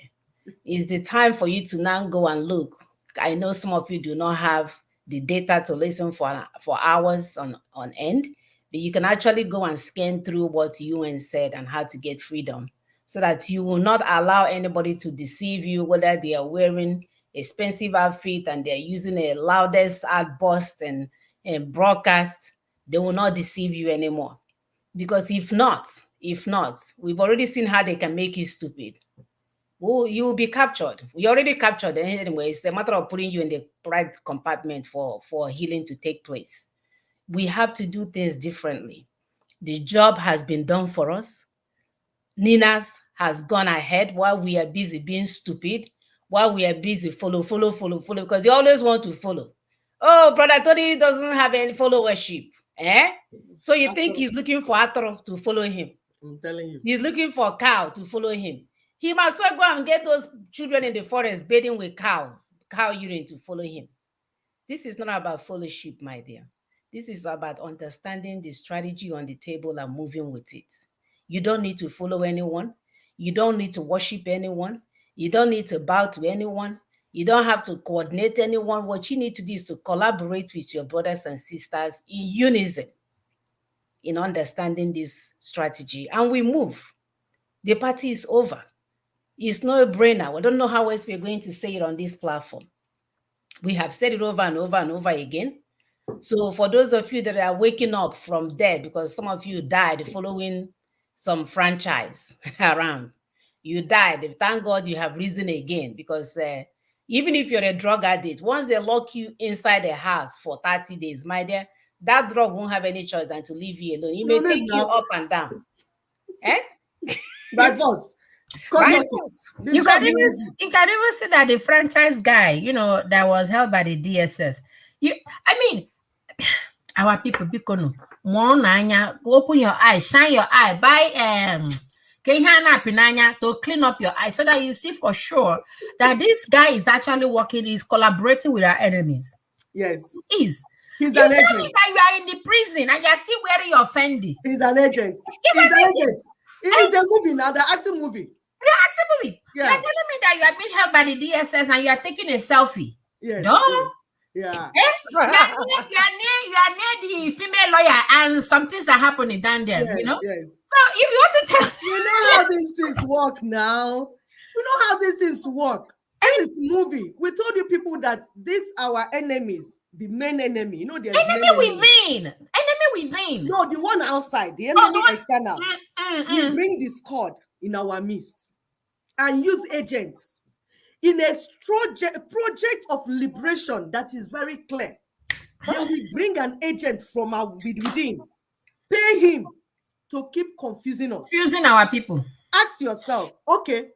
It's the time for you to now go and look. I know some of you do not have the data to listen for hours on end, but you can actually go and scan through what UN said and how to get freedom, so that you will not allow anybody to deceive you, whether they are wearing expensive outfit and they're using a loudest outburst and broadcast. They will not deceive you anymore. Because if not, we've already seen how they can make you stupid. Well, you will be captured. We already captured anyway. It's a matter of putting you in the right compartment for healing to take place. We have to do things differently. The job has been done for us. Nina's has gone ahead while we are busy being stupid, while we are busy follow, because they always want to follow. Oh, Brother Tony doesn't have any followership. So you think he's looking for Atro to follow him? I'm telling you. He's looking for a cow to follow him. He must well go and get those children in the forest bathing with cow urine to follow him. This is not about fellowship, my dear. This is about understanding the strategy on the table and moving with it. You don't need to follow anyone. You don't need to worship anyone. You don't need to bow to anyone. You don't have to coordinate anyone. What you need to do is to collaborate with your brothers and sisters in unison in understanding this strategy. And we move. The party is over. It's no brainer. I don't know how else we're going to say it on this platform. We have said it over and over and over again. So for those of you that are waking up from dead, because some of you died following some franchise around, you died. Thank God you have risen again, because even if you're a drug addict, once they lock you inside a house for 30 days, my dear, that drug won't have any choice than to leave you alone. It may take you up and down. Eh? By force. By force. You can even see that the franchise guy, that was held by the DSS. Our people, Bikono, open your eyes, shine your eye, buy to clean up your eyes so that you see for sure that this guy is actually working, is collaborating with our enemies. Yes. He's an agent. That you are in the prison and you're still wearing your Fendi. He's an agent. He's an agent. It is a movie now, the acting movie. The acting movie. Yeah. You're telling me that you are being held by the DSS and you are taking a selfie. Yes. No. Yeah. You are near the female lawyer and some things are happening down there, Yes. So you want to tell you know how these things work now. You know how these things work. This is movie. We told you people that these our enemies, the main enemy. There's enemy within. No, the one outside, the enemy external. We bring discord in our midst and use agents in a project of liberation that is very clear. Then we bring an agent from our within, pay him to keep confusing us. Confusing our people. Ask yourself, okay,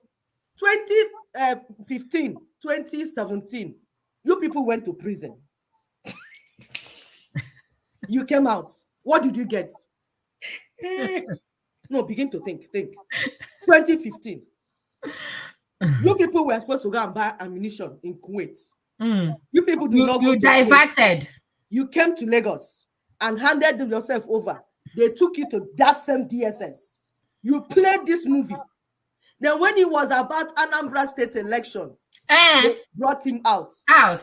2015, 2017, you people went to prison. You came out. What did you get? No, begin to think. 2015. You people were supposed to go and buy ammunition in Kuwait. You people do not go to diverted. Kuwait. You came to Lagos and handed yourself over. They took you to that same DSS. You played this movie. Then when it was about Anambra State election, they brought him out. So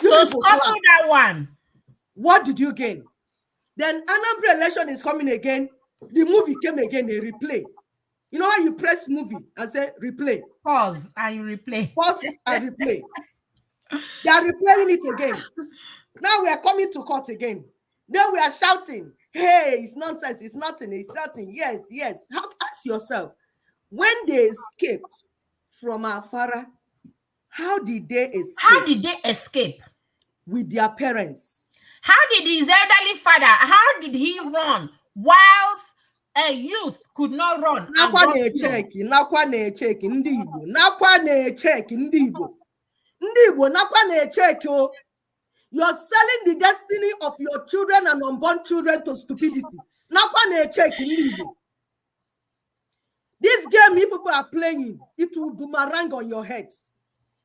scuttle that one. What did you gain? Then Anambra election is coming again. The movie came again, a replay. You know how you press movie and say replay? Pause and you replay. Pause and replay. They are replaying it again. Now we are coming to court again. Then we are shouting, hey, it's nonsense, it's nothing, it's nothing. Yes. Ask yourself, when they escaped from Afara, how did they escape? With their parents. How did his elderly father, how did he run whilst a youth could not run? Nakwa na-check ndị Igbo. Nakwa na-check ndị Igbo. Ndị Igbo nakwa na-check o. You're selling the destiny of your children and unborn children to stupidity. Nakwa na-check ndị Igbo. This game you people are playing, it will boomerang on your heads.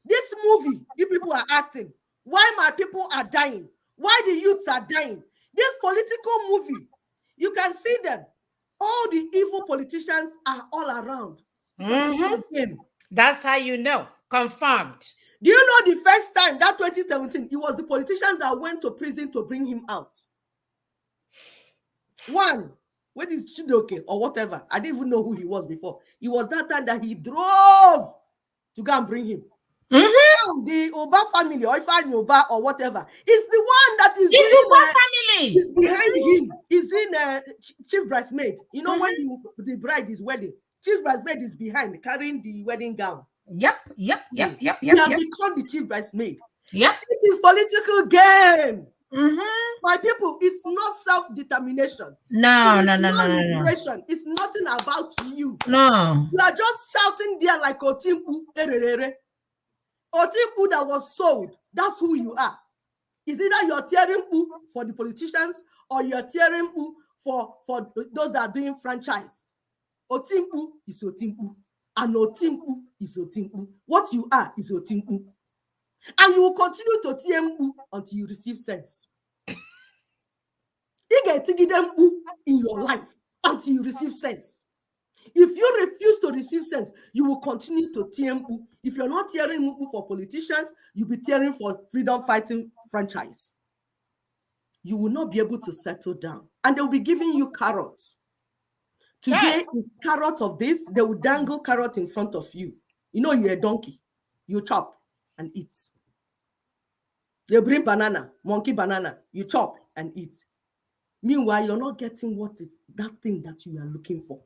This movie you people are acting, why my people are dying, why the youths are dying. This political movie, you can see them. All the evil politicians are all around. That's how you know. Confirmed. Do you know the first time, that 2017, it was the politicians that went to prison to bring him out? One, what is Chidoke or whatever? I didn't even know who he was before. It was that time that he drove to go and bring him. The Oba family, or Ifan Oba or whatever, is the one that is family. Is behind him. Is in chief bridesmaid. You know when the bride is wedding, chief bridesmaid is behind carrying the wedding gown. Yep. He has become the chief bridesmaid. Yep. It is political game. My people, it's not self-determination. No. Liberation. It's nothing about you. No. You are just shouting there like Otimpu. Otimpu that was sold. That's who you are. Is either you're tearing poo for the politicians or you're tearing poo for those that are doing franchise. Otimpu is Otimpu. And Otimpu is Otimpu. What you are is Otimpu. And you will continue to TMU until you receive sense. You get TMU in your life until you receive sense. If you refuse to receive sense, you will continue to TMU. If you're not tearing Mubu for politicians, you'll be tearing for freedom fighting franchise. You will not be able to settle down. And they'll be giving you carrots. Today is carrot of this. They will dangle carrot in front of you. You know you're a donkey. You chop and eat. They bring banana, monkey banana. You chop and eat. Meanwhile, you're not getting that thing that you are looking for.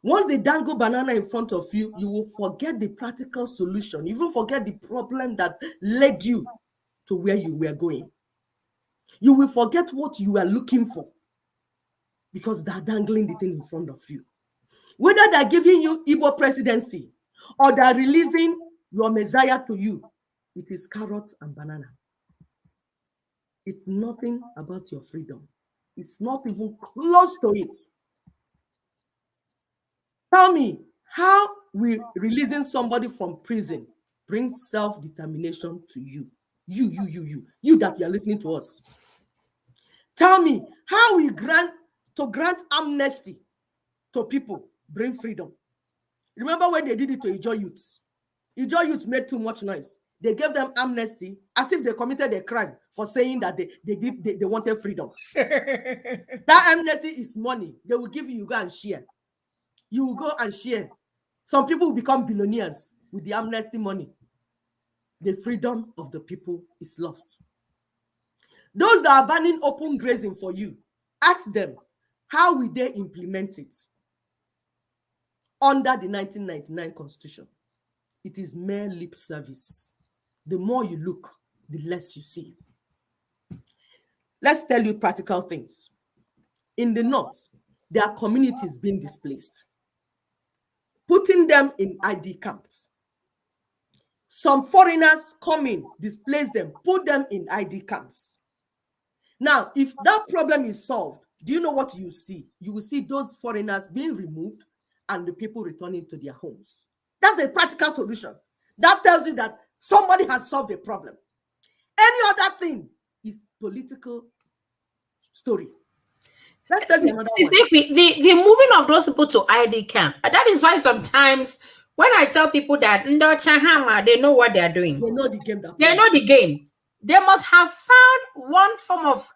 Once they dangle banana in front of you, you will forget the practical solution. You will forget the problem that led you to where you were going. You will forget what you are looking for because they're dangling the thing in front of you. Whether they're giving you Igbo presidency or they're releasing your Messiah to you, it is carrot and banana. It's nothing about your freedom. It's not even close to it. Tell me, how will releasing somebody from prison bring self-determination to you? You that you are listening to us. Tell me, how will grant amnesty to people bring freedom? Remember when they did it to Ijaw youths? Ijaw youths made too much noise. They gave them amnesty as if they committed a crime for saying that they wanted freedom. That amnesty is money. They will give you go and share. You will go and share. Some people will become billionaires with the amnesty money. The freedom of the people is lost. Those that are banning open grazing for you, ask them, how will they implement it under the 1999 Constitution? It is mere lip service. The more you look, the less you see. Let's tell you practical things. In the north, there are communities being displaced, putting them in ID camps. Some foreigners come in, displace them, put them in ID camps. Now, if that problem is solved, do you know what you see? You will see those foreigners being removed and the people returning to their homes. That's a practical solution. That tells you that somebody has solved a problem. Any other thing is political story. Let's tell you another one. The moving of those people to ID camp. That is why sometimes when I tell people that they know what they are doing. They know the game. They know the game. They must have found one form of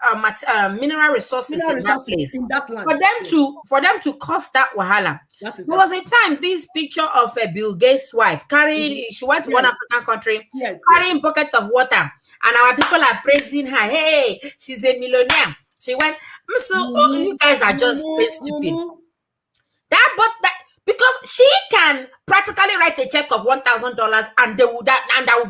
mineral resources in that place in that land for them to cause that wahala. There was a time this picture of Bill Gates' wife carrying. She went to one African country, carrying bucket of water, and our people are praising her. Hey, she's a millionaire. She went. So you guys are just plain stupid. Because she can practically write a check of $1,000 and there will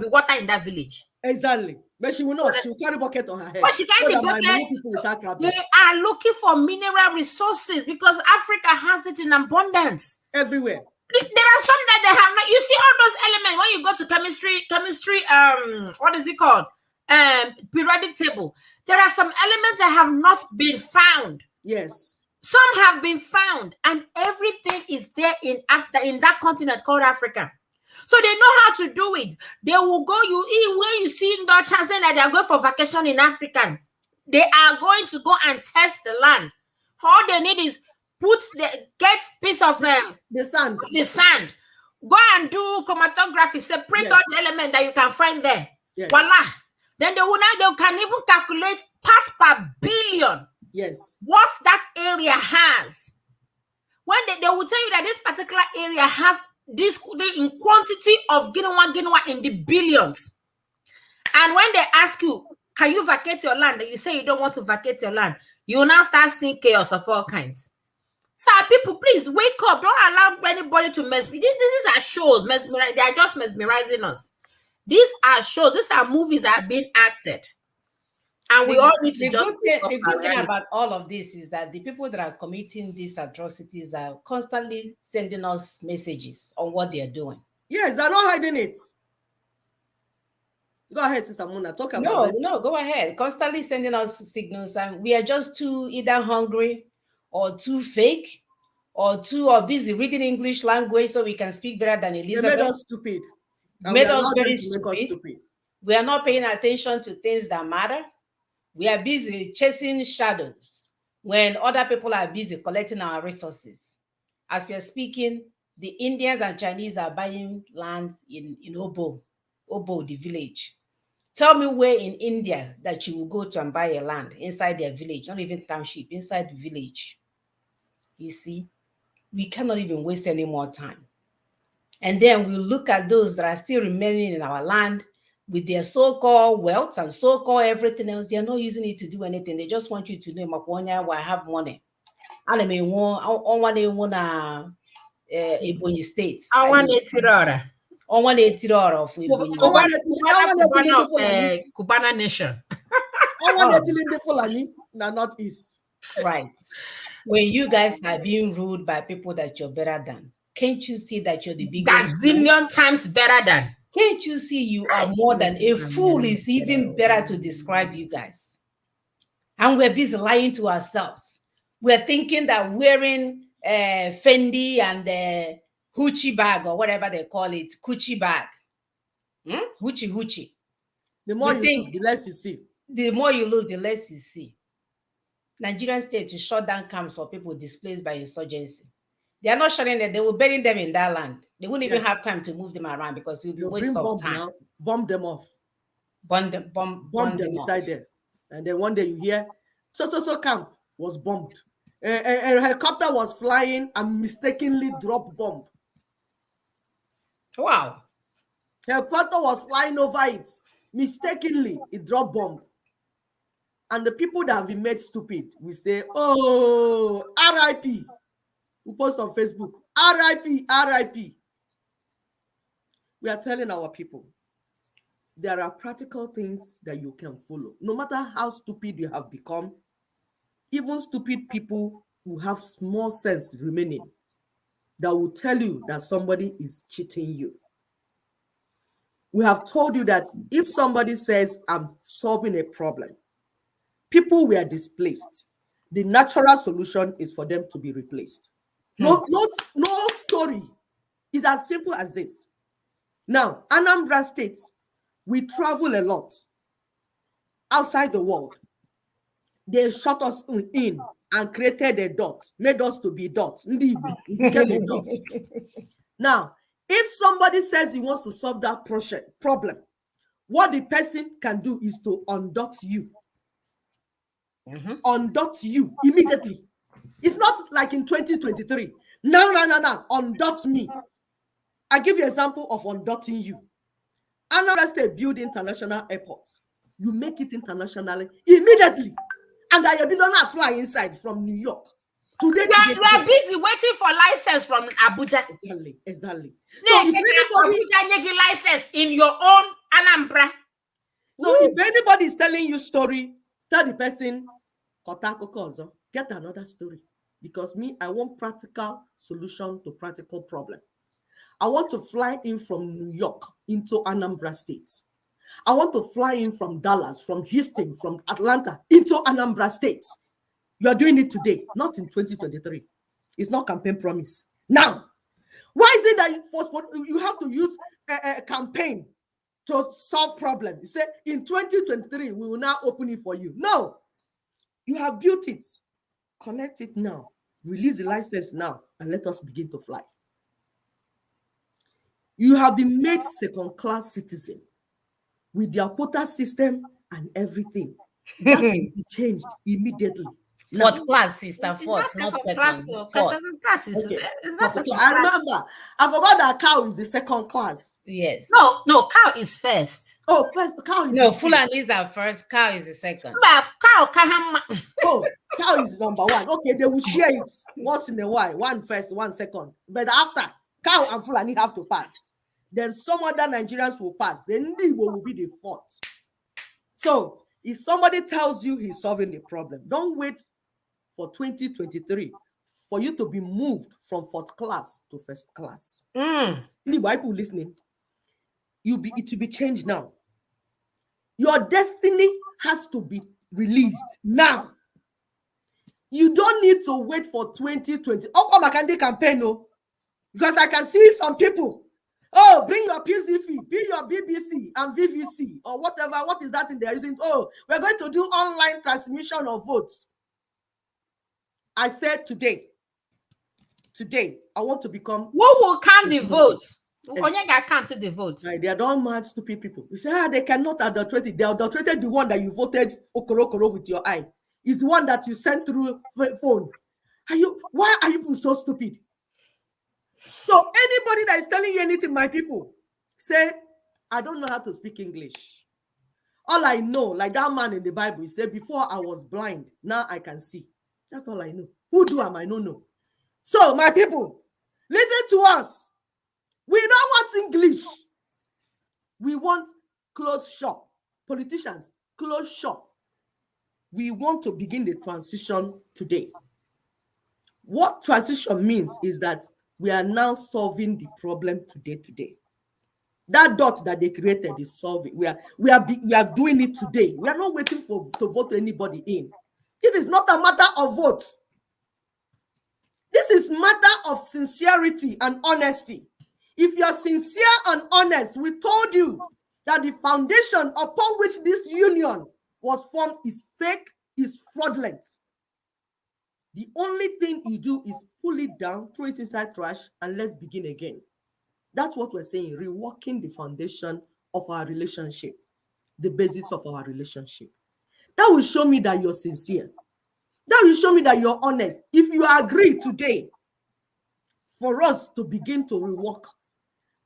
be water in that village. Exactly. But she will not. She will carry a bucket on her head. But she carry the bucket. They are looking for mineral resources because Africa has it in abundance. Everywhere. There are some that they have not. You see all those elements when you go to chemistry, what is it called? Periodic table. There are some elements that have not been found. Yes. Some have been found, and everything is there in that continent called Africa. So they know how to do it. They will go, when you see Dutch saying that they are going for vacation in Africa, they are going to go and test the land. All they need is get piece of the sand. Go and do chromatography, separate all the elements that you can find there. Yes. Voila. Then they can even calculate parts per billion. Yes. What that area has. When they will tell you that this particular area has in quantity of ginawa in the billions. And when they ask you, can you vacate your land? And you say you don't want to vacate your land, you will now start seeing chaos of all kinds. So people, please wake up. Don't allow anybody to mess with you. These are shows. They are just mesmerizing us. These are shows. These are movies that are being acted. And we all need to just... The good thing about all of this is that the people that are committing these atrocities are constantly sending us messages on what they are doing. Yes, they're not hiding it. Go ahead, Sister Muna. Talk about this. No, go ahead. Constantly sending us signals, and we are just too either hungry or too fake or busy reading English language so we can speak better than Elizabeth. They made us stupid. Made us very stupid. We are not paying attention to things that matter. We are busy chasing shadows when other people are busy collecting our resources. As we are speaking, the Indians and Chinese are buying land in Obo, the village. Tell me where in India that you will go to and buy a land inside their village, not even township, inside the village. You see, we cannot even waste any more time. And then we look at those that are still remaining in our land with their so-called wealth and so-called everything else. They are not using it to do anything. They just want you to know, Maponya, I have money. And I mean, one Ebonyi State. I want it to On one of Cubana nation. Northeast. Right. When you guys are being ruled by people that you're better than, can't you see that you're the biggest? Gazillion times better than. Can't you see you are more than a fool? Is even better to describe you guys. And we're busy lying to ourselves. We're thinking that wearing Fendi and Hoochie bag or whatever they call it, Coochie bag. Hoochie. The more you look, the less you see. The more you look, the less you see. Nigerian state to shut down camps for people displaced by insurgency. They are not shutting them. They will bury them in that land. They wouldn't even have time to move them around because it will be a waste of time. Now, bomb them off. Bomb them inside there. And then one day you hear, so camp was bombed. A helicopter was flying and mistakenly dropped bomb. Wow. Helicopter was flying over it. Mistakenly, it dropped bomb. And the people that have been made stupid will say, oh, RIP. We post on Facebook, RIP. We are telling our people, there are practical things that you can follow. No matter how stupid you have become, even stupid people who have small sense remaining, that will tell you that somebody is cheating you. We have told you that if somebody says, I'm solving a problem, people were displaced, the natural solution is for them to be replaced. No story. It's as simple as this. Now, Anambra State, we travel a lot outside the world. They shut us in and created a dot, made us to be dots. We became a dot. Now, if somebody says he wants to solve that problem, what the person can do is to undot you. Undot you immediately. It's not like in 2023. No. Undot me. I give you an example of undotting you. Anambra State build international airports. You make it internationally immediately. And I have been on a fly inside from New York. Today. We are busy waiting for license from Abuja. Exactly. So if anybody get license in your own Anambra. So if anybody is telling you story, tell the person, get another story. Because me, I want practical solution to practical problem. I want to fly in from New York into Anambra State. I want to fly in from Dallas, from Houston, from Atlanta into Anambra State. You are doing it today, not in 2023. It's not campaign promise. Now, why is it that you have to use a campaign to solve problems? You say, in 2023, we will now open it for you. No. You have built it. Connect it now. Release the license now and let us begin to fly. You have been made second-class citizen with their quota system and everything. That will be changed immediately. Fourth class, sister. Fourth, not second. Second class is not second class. I remember. I forgot that cow is the second class. Yes. No, cow is first. Oh, first cow is Fulani is our first. Cow is the second. Cow is number one. Okay, they will share it once in a while. One first, one second. But after, cow and Fulani have to pass. Then some other Nigerians will pass. Then Igbo will be the fourth. So if somebody tells you he's solving the problem, don't wait for 2023 for you to be moved from fourth class to first class. The people listening, it will be changed now. Your destiny has to be released now. You don't need to wait for 2020. Oh, come I can campaign, no, because I can see some people. Oh, bring your PCF, bring your BBC. and VVC or whatever. What is that in there? Isn't, oh, we're going to do online transmission of votes. I said today, I want to become. Who will count the votes? Onyega counted the votes. Right, they are all mad, stupid people. You say, they cannot adulterate it. They adulterated the one that you voted okoro with your eye. It's the one that you sent through phone. Why are you people so stupid? So anybody that is telling you anything, my people, say, I don't know how to speak English. All I know, like that man in the Bible, he said, before I was blind, now I can see. That's all I know. Who do I don't know. So my people, listen to us. We don't want English. We want closed shop. Politicians, closed shop. We want to begin the transition today. What transition means is that we are now solving the problem today. That dot that they created is solving. We are doing it today. We are not waiting to vote anybody in. This is not a matter of votes. This is matter of sincerity and honesty. If you're sincere and honest, we told you that the foundation upon which this union was formed is fake, is fraudulent. The only thing you do is pull it down, throw it inside trash, and let's begin again. That's what we're saying, reworking the foundation of our relationship, the basis of our relationship. That will show me that you're sincere. That will show me that you're honest. If you agree today for us to begin to rework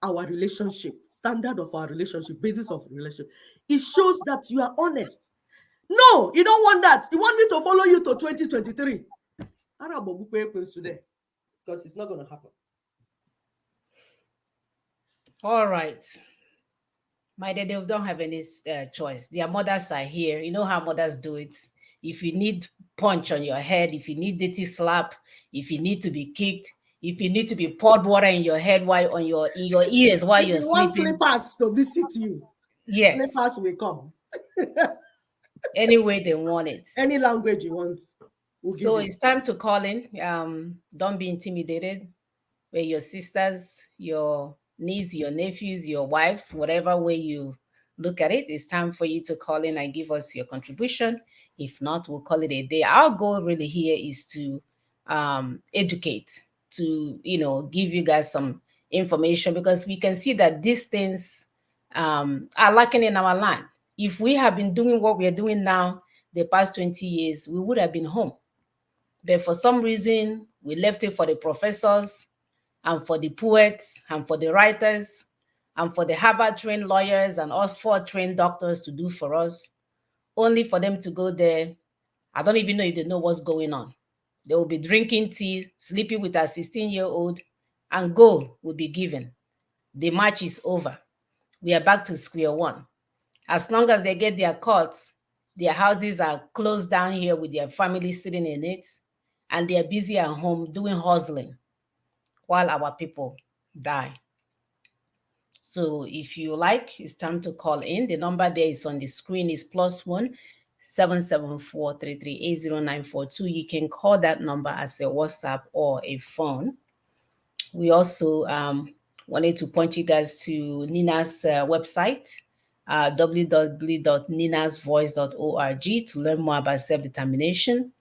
our relationship, standard of our relationship, basis of relationship, it shows that you are honest. No, you don't want that. You want me to follow you to 2023. Because it's not going to happen. All right. My dad, they don't have any choice. Their mothers are here. You know how mothers do it. If you need punch on your head, if you need dirty slap, if you need to be kicked, if you need to be poured water in your head while in your ears while you're sleeping. Want slippers to visit you. Yes. Slippers will come. Any way they want it. Any language you want. So it's time to call in. Don't be intimidated. Where your sisters, your niece, your nephews, your wives, whatever way you look at it, it's time for you to call in and give us your contribution. If not, we'll call it a day. Our goal really here is to educate, to give you guys some information, because we can see that these things are lacking in our land. If we have been doing what we are doing now the past 20 years, we would have been home. But for some reason, we left it for the professors and for the poets and for the writers and for the Harvard-trained lawyers and Oxford-trained doctors to do for us, only for them to go there. I don't even know if they know what's going on. They will be drinking tea, sleeping with a 16-year-old, and goal will be given. The match is over. We are back to square one. As long as they get their courts, their houses are closed down here with their families sitting in it, and they are busy at home doing hustling while our people die. So if you like, it's time to call in. The number there is on the screen is +1 774 338 0942. You can call that number as a WhatsApp or a phone. We also wanted to point you guys to Nina's website, www.ninasvoice.org, to learn more about self-determination,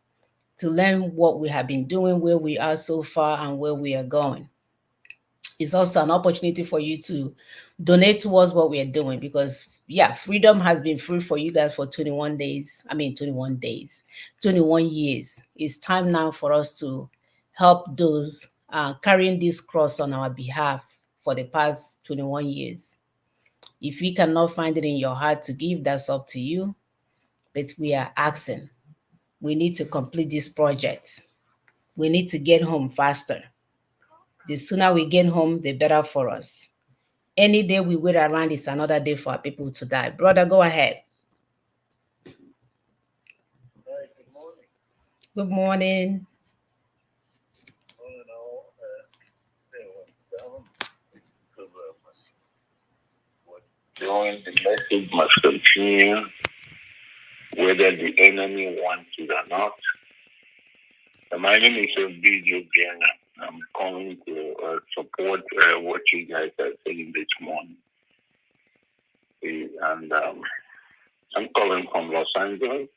to learn what we have been doing, where we are so far, and where we are going. It's also an opportunity for you to donate towards what we are doing, because freedom has been free for you guys for 21 days. 21 years. It's time now for us to help those carrying this cross on our behalf for the past 21 years. If you cannot find it in your heart to give, that's up to you. But we are asking. We need to complete this project. We need to get home faster. The sooner we get home, the better for us. Any day we wait around is another day for our people to die. Brother, go ahead. Hi, good morning. Good morning. Doing the message must continue, whether the enemy wants it or not. My name is Obidio Biana. I'm calling to support what you guys are saying this morning. and I'm calling from Los Angeles,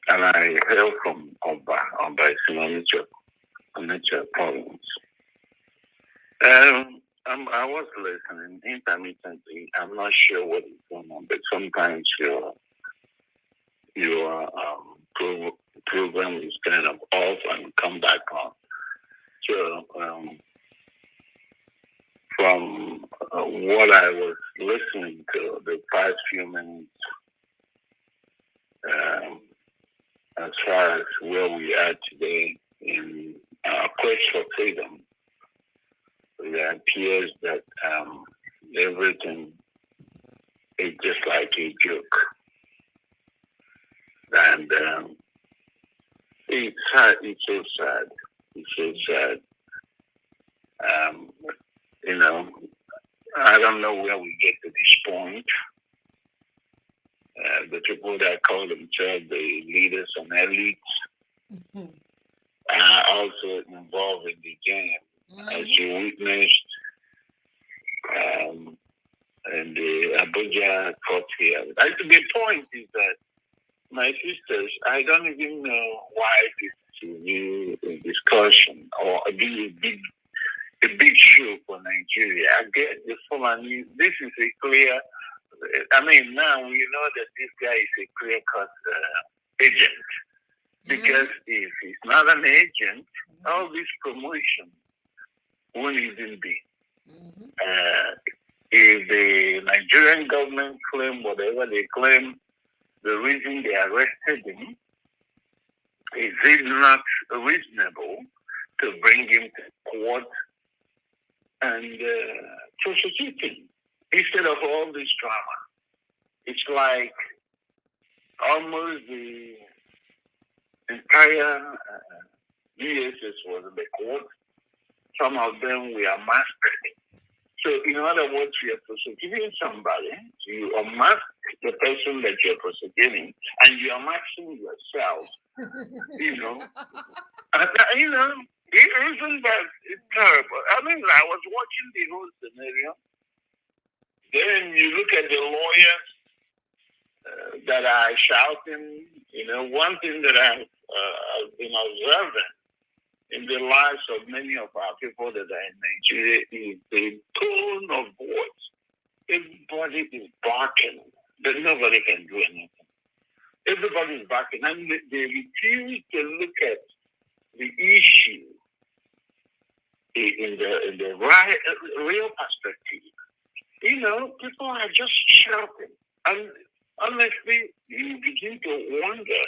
and I hail from Oba is Onitsha province. I was listening intermittently. I'm not sure what is going on, but sometimes your program is kind of off and come back on. So from what I was listening to the past few minutes, as far as where we are today in our quest for freedom, it appears that everything is just like a joke. And it's sad. It's so sad. It's so sad. You know, I don't know where we get to this point. The people that call themselves the leaders and elites are also involved in the game, as you witnessed in the Abuja court here. The point is that, my sisters, I don't even know why this is a new discussion or a big show for Nigeria. I get the Fulani. This is a clear. I mean, now we know that this guy is a clear-cut agent, because if he's not an agent, all this promotion won't even be. If the Nigerian government claim whatever they claim, the reason they arrested him, is it not reasonable to bring him to court and prosecute him instead of all this drama? It's like almost the entire DSS was in the court. Some of them were masked. So in other words, you are prosecuting somebody, you unmask the person that you're prosecuting, and you are masking yourself, you know. And, you know, isn't that terrible? I mean, I was watching the whole scenario. Then you look at the lawyers that are shouting. You know, one thing that I've been observing in the lives of many of our people that are in Nigeria is the tone of voice. Everybody is barking, but nobody can do anything. Everybody is barking, and they refuse to look at the issue in the right, real perspective. You know, people are just shouting, and honestly, you begin to wonder: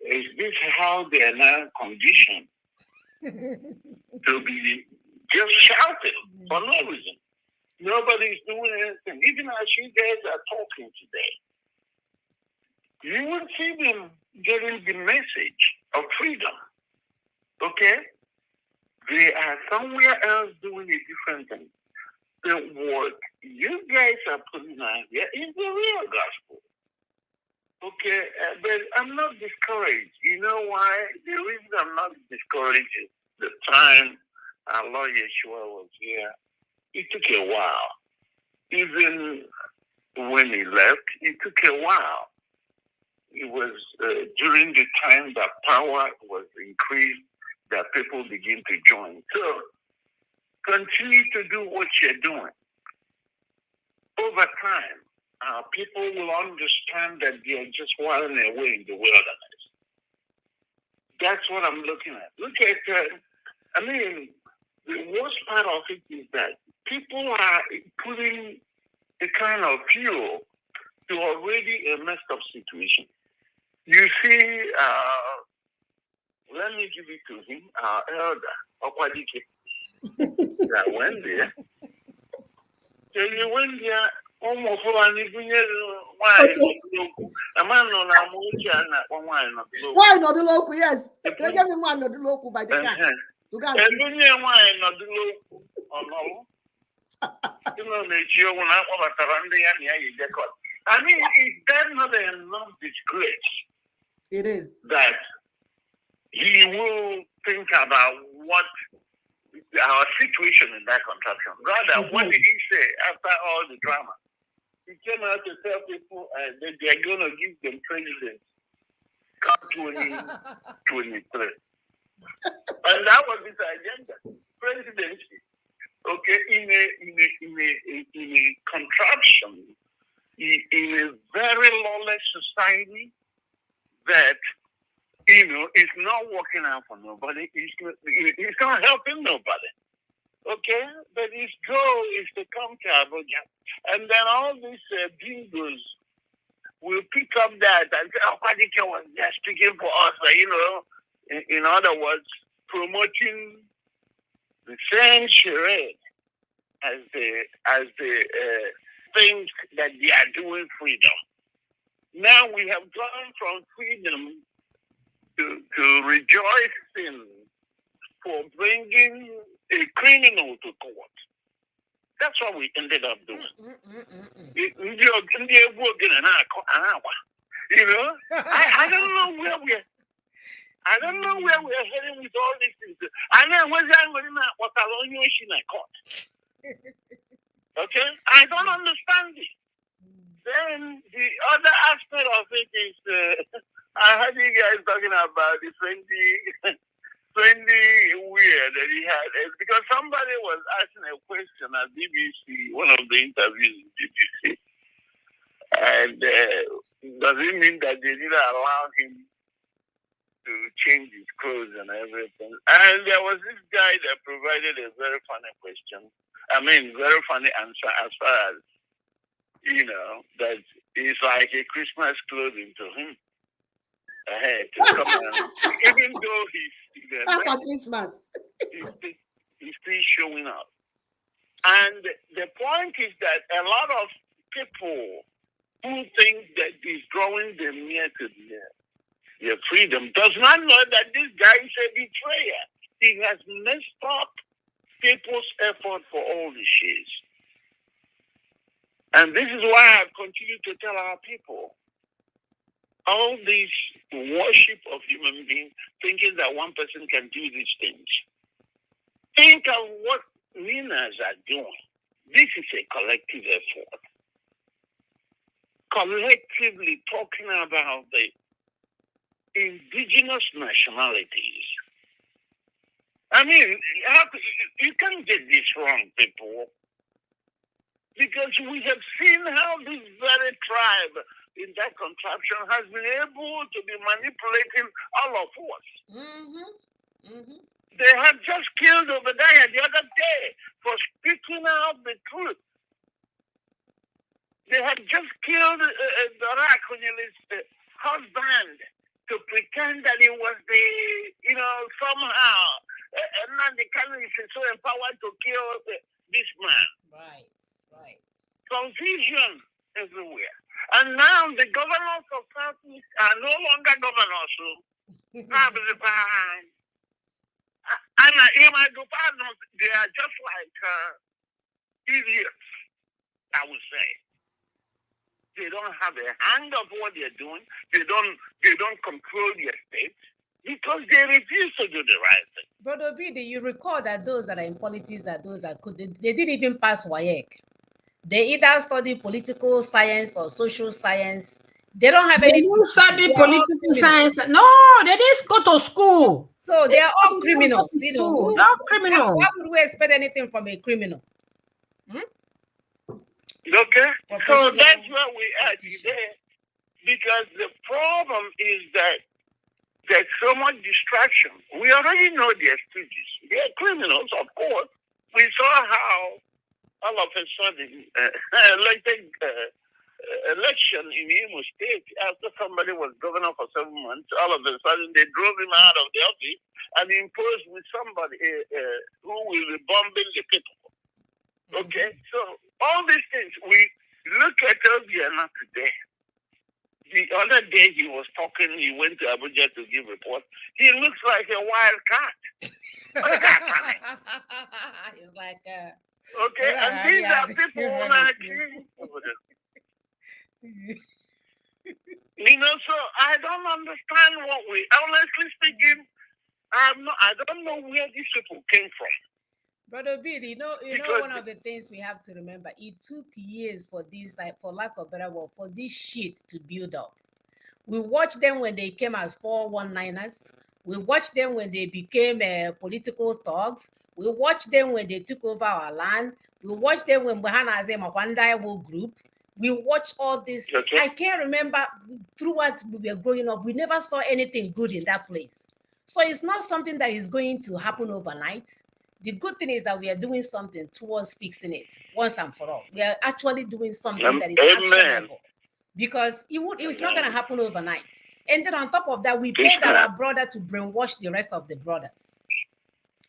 is this how they are now conditioned to be just shouting for no reason? Nobody's doing anything. Even as you guys are talking today, you will see them getting the message of freedom. Okay? They are somewhere else doing a different thing. So what you guys are putting out here is the real gospel. Okay? But I'm not discouraged. You know why? The reason I'm not discouraged is the time our Lord Yeshua was here, it took a while. Even when he left, it took a while. It was during the time that power was increased that people begin to join. So continue to do what you're doing. Over time, people will understand that they are just wilding away in the wilderness. That's what I'm looking at. Look at, the worst part of it is that people are putting a kind of fuel to already a messed up situation. You see, let me give it to him, our elder, Okwadike, that went there. So you went there, almost for an why not the local? Yes, they gave me one not the local by the time. You can't see. Why not the local? You know, I mean, is that not enough disgrace? It is. That he will think about what our situation in that contraption. Rather, what did he say after all the drama? he came out to tell people that they're going to give them president come 2023. And that was his agenda, presidency. Okay, in a contraption, in a very lawless society that is not working out for nobody. It's not helping nobody. Okay, but his goal is to come to Abuja, and then all these bingos will pick up that and say, "Oh, Kwadike was there speaking for us." In other words, promoting the same charade as the things that they are doing freedom. Now we have gone from freedom to rejoicing for bringing a criminal to court. That's what we ended up doing. I don't know where we're. I don't know where we are heading with all these things. I know whether I'm going to court. Okay, I don't understand it. Then the other aspect of it is, I heard you guys talking about the 20 weird that he had. Because somebody was asking a question at BBC, one of the interviews in BBC. And does it mean that they didn't allow him to change his clothes and everything? And there was this guy that provided a very funny question. Very funny answer as far as, that it's like a Christmas clothing to him. To come around. Even though Christmas. he's still showing up. And the point is that a lot of people who think that is drawing them near to their freedom does not know that this guy is a betrayer. He has messed up people's effort for all these years. And this is why I continue to tell our people, all this worship of human beings, thinking that one person can do these things. Think of what winners are doing. This is a collective effort. Collectively talking about the indigenous nationalities. You can't get this wrong, people. Because we have seen how this very tribe in that contraption has been able to be manipulating all of us. They have just killed Obadiah the other day for speaking out the truth. They have just killed Barak, his husband, to pretend that he was somehow, Nandi Kanu is so empowered to kill this man. Right. Confusion everywhere. And now the governors of Southeast are no longer governors. They are just like idiots, I would say. They don't have a hand of what they're doing. They don't control their state because they refuse to do the right thing. Brother Obidi, you recall that those that are in politics are those that could. They didn't even pass WAEC. They either study political science or social science. They don't have any. They don't study political science. No, they didn't go to school. So they are all criminals. They're all criminals. Why would we expect anything from a criminal? Okay, so that's where we are today. Because the problem is that there's so much distraction. We already know they're stooges. They're criminals, of course. We saw how all of a sudden, election in Imo State, after somebody was governor for 7 months, all of a sudden they drove him out of the office and imposed with somebody who will be bombing the people. Okay, so all these things, we look at Obiano today. The other day he was talking, he went to Abuja to give report. He looks like a wild cat. He's like okay, and these are people who are killing over there. So I don't understand what honestly speaking, I don't know where these people came from. Brother Bill, Because one of the things we have to remember, it took years for this, like, for lack of better word, for this shit to build up. We watched them when they came as 419ers. We watched them when they became political thugs. We watched them when they took over our land. We watched them when Bahana Azem Whole group. We watched all this. Okay. I can't remember throughout we were growing up, we never saw anything good in that place. So it's not something that is going to happen overnight. The good thing is that we are doing something towards fixing it once and for all. We are actually doing something that is Amen. actionable, because it's not going to happen overnight. And then on top of that, we Yes, paid ma'am. our brother to brainwash the rest of the brothers.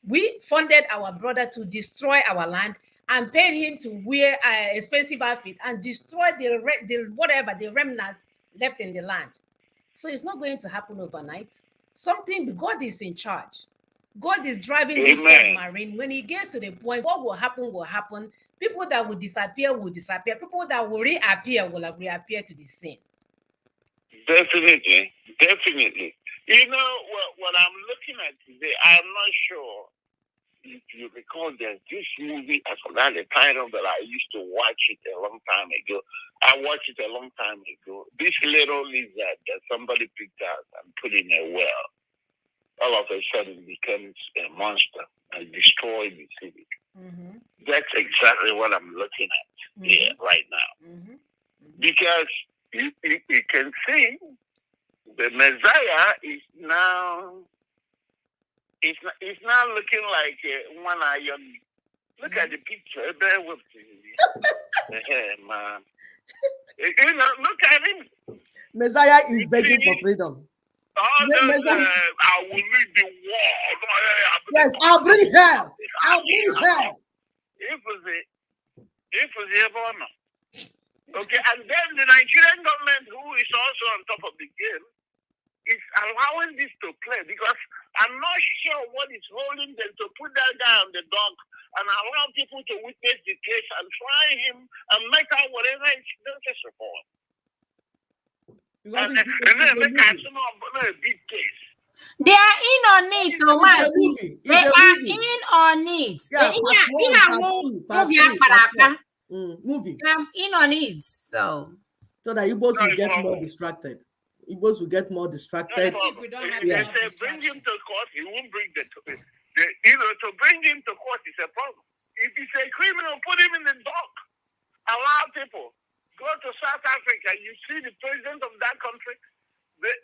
We funded our brother to destroy our land and paid him to wear expensive outfit and destroy the remnants left in the land. So it's not going to happen overnight. God is in charge. God is driving this Amen. submarine. When he gets to the point, what will happen will happen. People that will disappear will disappear. People that will reappear will reappear to the scene. Definitely. Definitely. You know, what I'm looking at today, I'm not sure if you recall there's this movie, I forgot the title, but I used to watch it a long time ago. I watched it a long time ago. This little lizard that somebody picked out and put in a well, all of a sudden becomes a monster and destroys the city. Mm-hmm. That's exactly what I'm looking at here right now. Mm-hmm. Because you can see the Messiah is now it's now looking like one iron. Look at the picture. Bear with me. Man. Look at him. Messiah is begging for freedom. Messiah. I will lead the war. Yes, I'll bring hell. I'll bring hell. It was a okay, and then the Nigerian government, who is also on top of the game, is allowing this to play, because I'm not sure what is holding them to put that guy on the dock and allow people to witness the case and try him and make out whatever is necessary for him. And then make a big case. They are in on it, Thomas. They are in on it. Yeah, movie. I'm in on it. So that Igbos will get more distracted. Igbos will get more distracted. If they say bring him to court, he won't bring to bring him to court is a problem. If he's a criminal, put him in the dock. Allow people. Go to South Africa. You see the president of that country.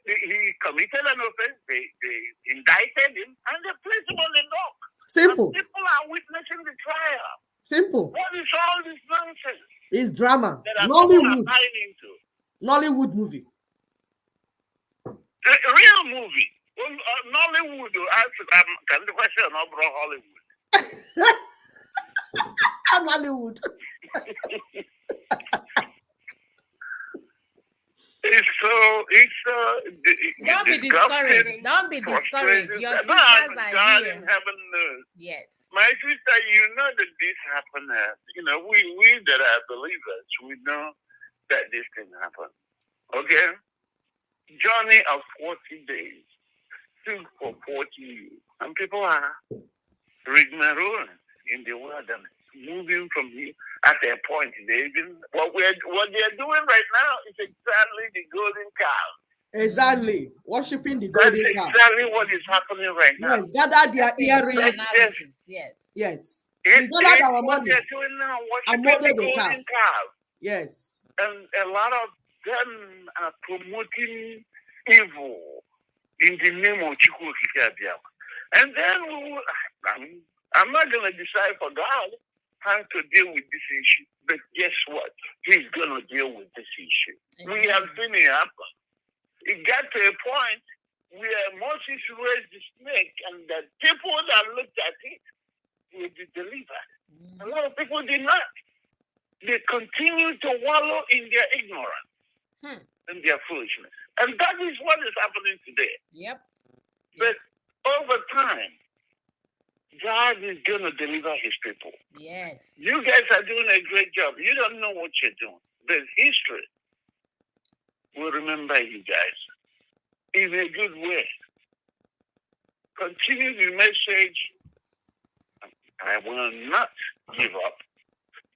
He committed an offense. They indicted him and they placed him on the dock. Simple. And people are witnessing the trial. Simple. What is all this nonsense? It's drama. Nollywood. Nollywood movie. A real movie. Nollywood. Can the question not bro Hollywood? I'm Nollywood. Don't be discouraged. Don't be discouraged. Your sisters are here. Heaven knows. Yes. My sister, you know that this happened. We that are believers, we know that this can happen. Okay? Journey of 40 days. Took for 40 years. And people are rigmarole in the wilderness, moving from here at a point. What they're doing right now is exactly the golden calf. Exactly. Worshipping the golden calf. That's exactly what is happening right now. Yes, gather their earrings. Yes. We gathered our money. They're doing now, and worshiping the golden calf. Yes. And a lot of them are promoting evil in the name of Chukwuka. And then I'm not going to decide for God how to deal with this issue. But guess what? He's going to deal with this issue. Mm-hmm. We have seen it happen. It got to a point where Moses raised the snake and the people that looked at it will be delivered. Mm-hmm. A lot of people did not. They continue to wallow in their ignorance and their foolishness. And that is what is happening today. Yep. But over time, God is going to deliver his people. Yes. You guys are doing a great job. You don't know what you're doing. But history will remember you guys in a good way. Continue the message I will not give up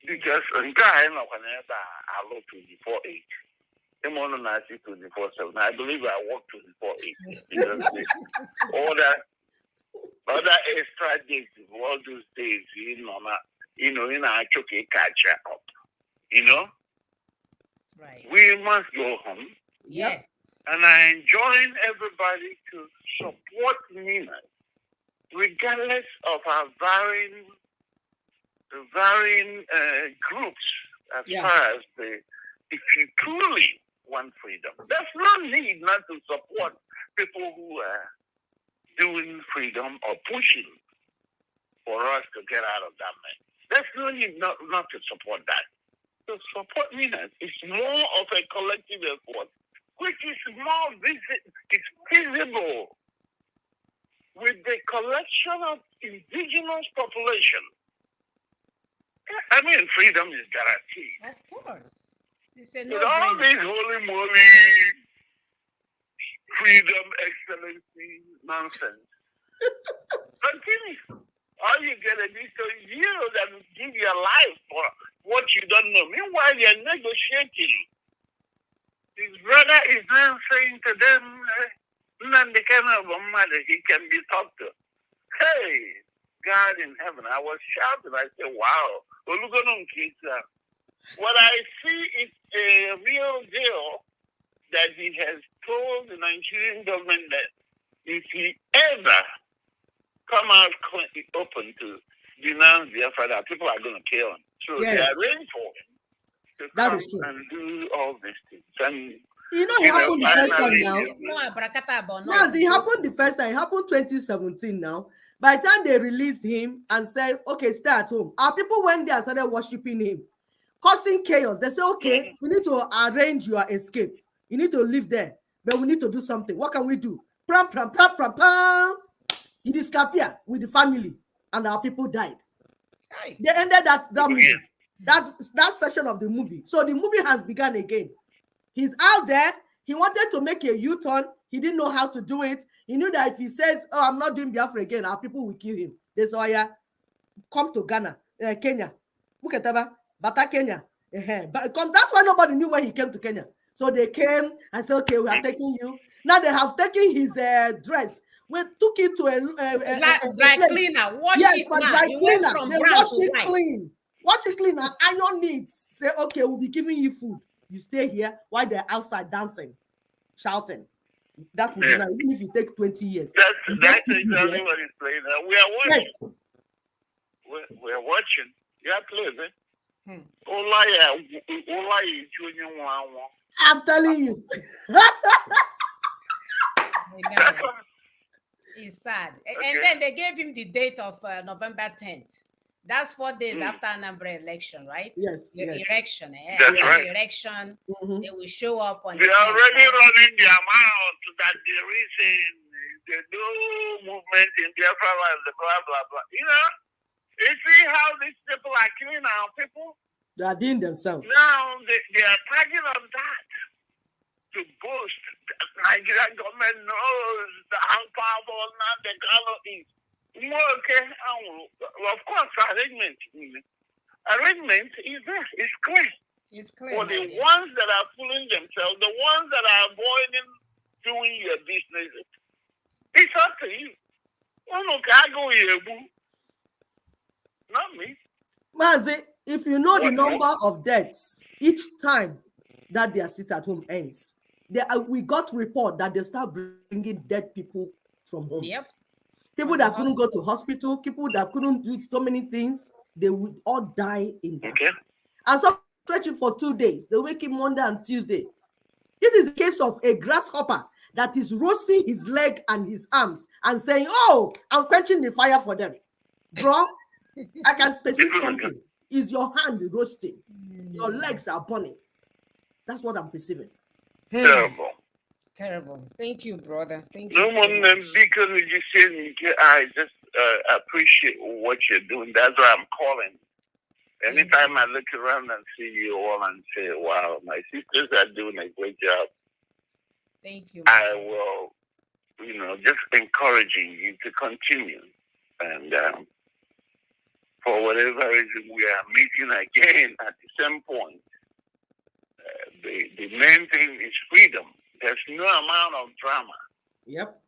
because a guy not whenever I look 24/8. I'm on 24/7. I believe I work 24/8 because all that other extra days, all those days, I took a catch up. Right. We must go home. Yes. And I join everybody to support Nina, regardless of our varying groups as far as if you truly want freedom. There's no need not to support people who are doing freedom or pushing for us to get out of that mess. There's no need not to support that. To support Nina is more of a collective effort, which is more visible with the collection of indigenous population. I mean, freedom is guaranteed. Of course. It's a With all these holy moly freedom, excellency nonsense. Continue. All you get is you that give your life for what you don't know. Meanwhile, you're negotiating. His brother is now saying to them, he can be talked to. Hey, God in heaven. I was shouting. I said, wow. What I see is a real deal that he has told the Nigerian government that if he ever come out open to denounce Biafra, that people are going to kill him. So they are ready for him to come and do all these things. And it happened the first time now. Yes, it happened the first time. It happened 2017 now. By the time they released him and said, okay, stay at home, our people went there and started worshiping him, causing chaos. They say, okay, we need to arrange your escape. You need to live there, but we need to do something. What can we do? Pram, pram, pram, pram, pram. He disappeared with the family, and our people died. Right. They ended that movie, that session of the movie. So the movie has begun again. He's out there. He wanted to make a U-turn. He didn't know how to do it. He knew that if he says, oh, I'm not doing Biafra again, our people will kill him. They said, oh, yeah, come to Ghana, Kenya. Bata Kenya. But that's why nobody knew when he came to Kenya. So they came and said, okay, we are taking you. Now they have taken his dress. We took it to a dry cleaner. Wash it now. Dry cleaner. They wash it clean. Wash it clean and iron it. Say, okay, we'll be giving you food. You stay here while they're outside dancing, shouting. That would be nice, even if it takes 20 years. That's exactly what he's playing. We are watching. Yes. We're watching. You are close, I'm telling you. It's sad. Okay. And then they gave him the date of November 10th. That's 4 days after Anambra election, right? Yes. The election. That's right. The election, they will show up on they are already running the amount that there is the no movement in Biafra land, blah, blah, blah. You see how these people are killing our people? They are doing themselves. Now they are tagging on that to boast that Nigerian government knows how powerful now the Ghana is. Okay, of course, arrangement is there. It's clear. It's clear. For the ones that are fooling themselves, the ones that are avoiding doing your business, it's up to you. Not me. Mazi, if you know the number of deaths each time that their sit at home ends, we got report that they start bringing dead people from homes. Yep. People that couldn't go to hospital, people that couldn't do so many things, they would all die in that. Okay. And so stretching for 2 days. They wake him Monday and Tuesday. This is a case of a grasshopper that is roasting his leg and his arms and saying, oh, I'm quenching the fire for them. Bro, I can perceive something. Is your hand roasting? Your legs are burning. That's what I'm perceiving. Terrible. Terrible. Thank you, brother. Thank you. No one because you say I just appreciate what you're doing. That's why I'm calling. Anytime I look around and see you all and say, wow, my sisters are doing a great job. Thank you. I will, just encouraging you to continue. And for whatever reason, we are meeting again at the same point. The main thing is freedom. There's no amount of drama. Yep.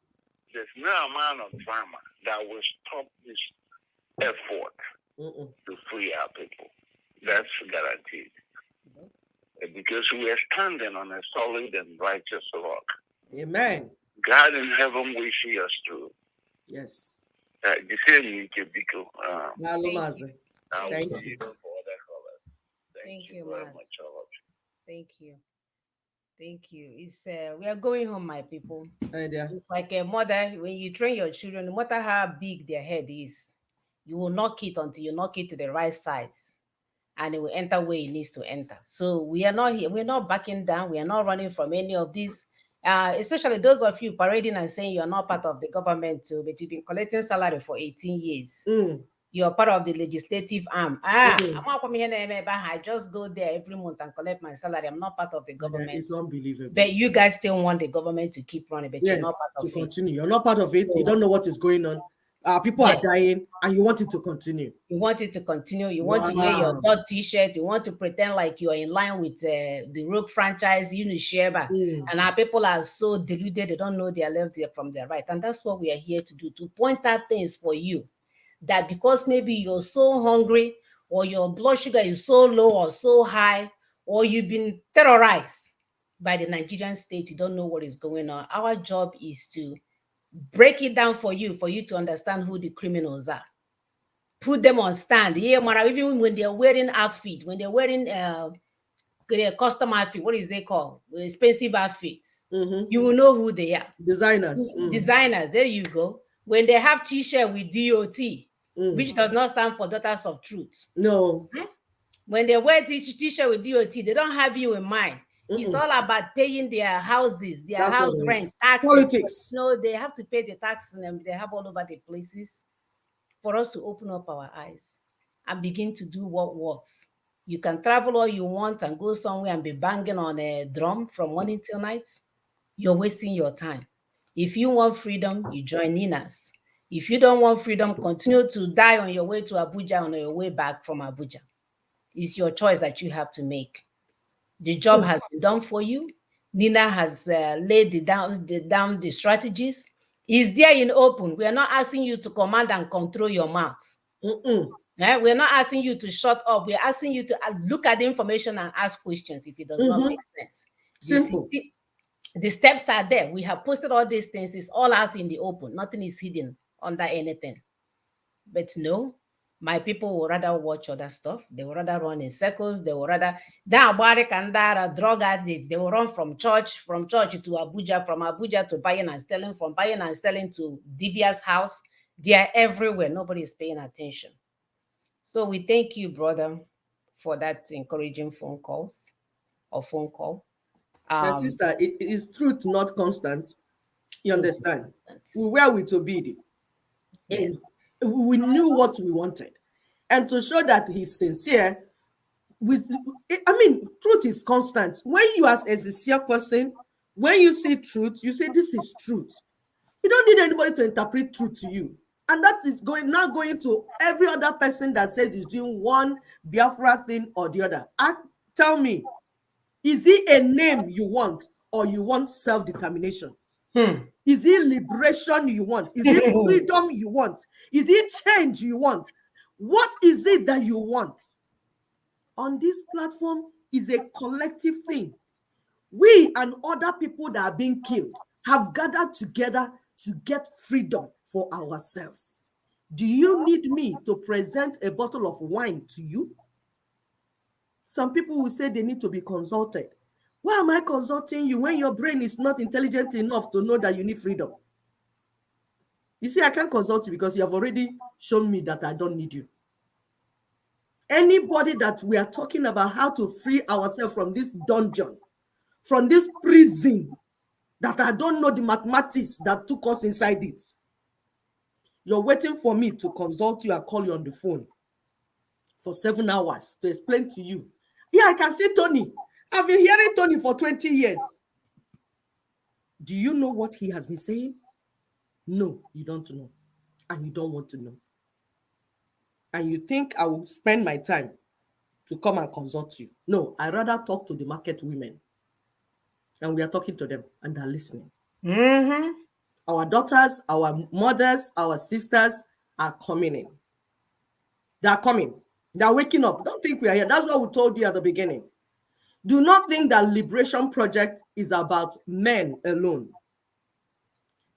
There's no amount of drama that will stop this effort to free our people. That's guaranteed. Because we are standing on a solid and righteous rock. Amen. God in heaven will see us through. Yes. The same you can be cool. Thank you. Thank you for other colors. Thank you very much, all of you. Thank you. Thank you. It's we are going home, my people. Yeah. It's like a mother, when you train your children, no matter how big their head is, you will knock it until you knock it to the right size, and it will enter where it needs to enter. So we are not here, we're not backing down, we are not running from any of these. Especially those of you parading and saying you're not part of the government too, but you've been collecting salary for 18 years. You're part of the legislative arm. I'm not coming here. I just go there every month and collect my salary. I'm not part of the government. It's unbelievable. But you guys still want the government to keep running, but you're not part of it. Continue. You're not part of it. You don't know what is going on. People are dying, and you want it to continue. You want it to continue. You want to wear your dot T-shirt. You want to pretend like you are in line with the Rogue franchise, Sheba. And our people are so deluded, they don't know their left from their right. And that's what we are here to do, to point out things for you. That because maybe you're so hungry, or your blood sugar is so low or so high, or you've been terrorized by the Nigerian state, you don't know what is going on. Our job is to break it down for you to understand who the criminals are. Put them on stand. Yeah, even when they're wearing outfits, when they're wearing custom outfit, what is they called? Expensive outfits. You will know who they are. Designers. Designers, there you go. When they have T-shirt with DOT, which does not stand for Daughters of Truth. No. When they wear T-shirt with DOT, they don't have you in mind. It's all about paying their houses, their house rent, taxes. Politics. No, they have to pay the taxes, and they have all over the places. For us to open up our eyes and begin to do what works. You can travel all you want and go somewhere and be banging on a drum from morning till night. You're wasting your time. If you want freedom, you join Ninas. If you don't want freedom, continue to die on your way to Abuja, on your way back from Abuja. It's your choice that you have to make. The job has been done for you. Nina has laid down the strategies. Is there in open. We are not asking you to command and control your mouth. We're not asking you to shut up. We're asking you to look at the information and ask questions if it does not make sense. Simple. The steps are there. We have posted all these things. It's all out in the open. Nothing is hidden under anything. But no, my people will rather watch other stuff. They will rather run in circles. They will rather drug addicts. They will run from church to Abuja, from Abuja to buying and selling, from buying and selling to Dibia's house. They are everywhere. Nobody is paying attention. So we thank you, brother, for that encouraging phone call. Sister, it is truth, not constant. You understand? We were with Obidi. Yes. We knew what we wanted. And to show that he's sincere, truth is constant. When you as a sincere person, when you say truth, you say this is truth. You don't need anybody to interpret truth to you. And that is going to every other person that says he's doing one Biafra thing or the other. Tell me, is it a name you want, or you want self-determination? Is it liberation you want? Is it freedom you want? Is it change you want? What is it that you want? On this platform is a collective thing. We and other people that are being killed have gathered together to get freedom for ourselves. Do you need me to present a bottle of wine to you? Some people will say they need to be consulted. Why am I consulting you when your brain is not intelligent enough to know that you need freedom? You see, I can't consult you because you have already shown me that I don't need you. Anybody that we are talking about how to free ourselves from this dungeon, from this prison, that I don't know the mathematics that took us inside it. You're waiting for me to consult you and call you on the phone for 7 hours to explain to you. Yeah, I can see Tony. I've been hearing Tony for 20 years. Do you know what he has been saying? No, you don't know. And you don't want to know. and you think I will spend my time to come and consult you. No, I rather talk to the market women. And we are talking to them and they're listening. Mm-hmm. Our daughters, our mothers, our sisters are coming in. They are coming. They are waking up. Don't think we are here. That's what we told you at the beginning. Do not think that Liberation Project is about men alone.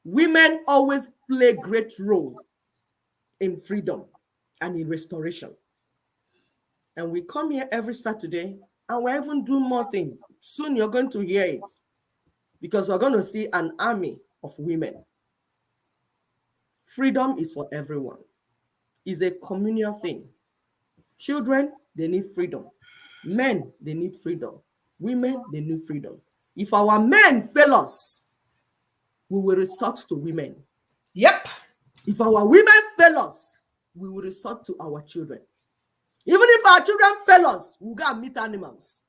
Women always play a great role in freedom and in restoration. And we come here every Saturday and we're even doing more things. Soon you're going to hear it because we're going to see an army of women. Freedom is for everyone. It's a communal thing. Children, they need freedom. Men, they need freedom. Women, they need freedom. If our men fail us, we will resort to women. Yep. If our women fail us, we will resort to our children. Even if our children fail us, we'll go and meet animals.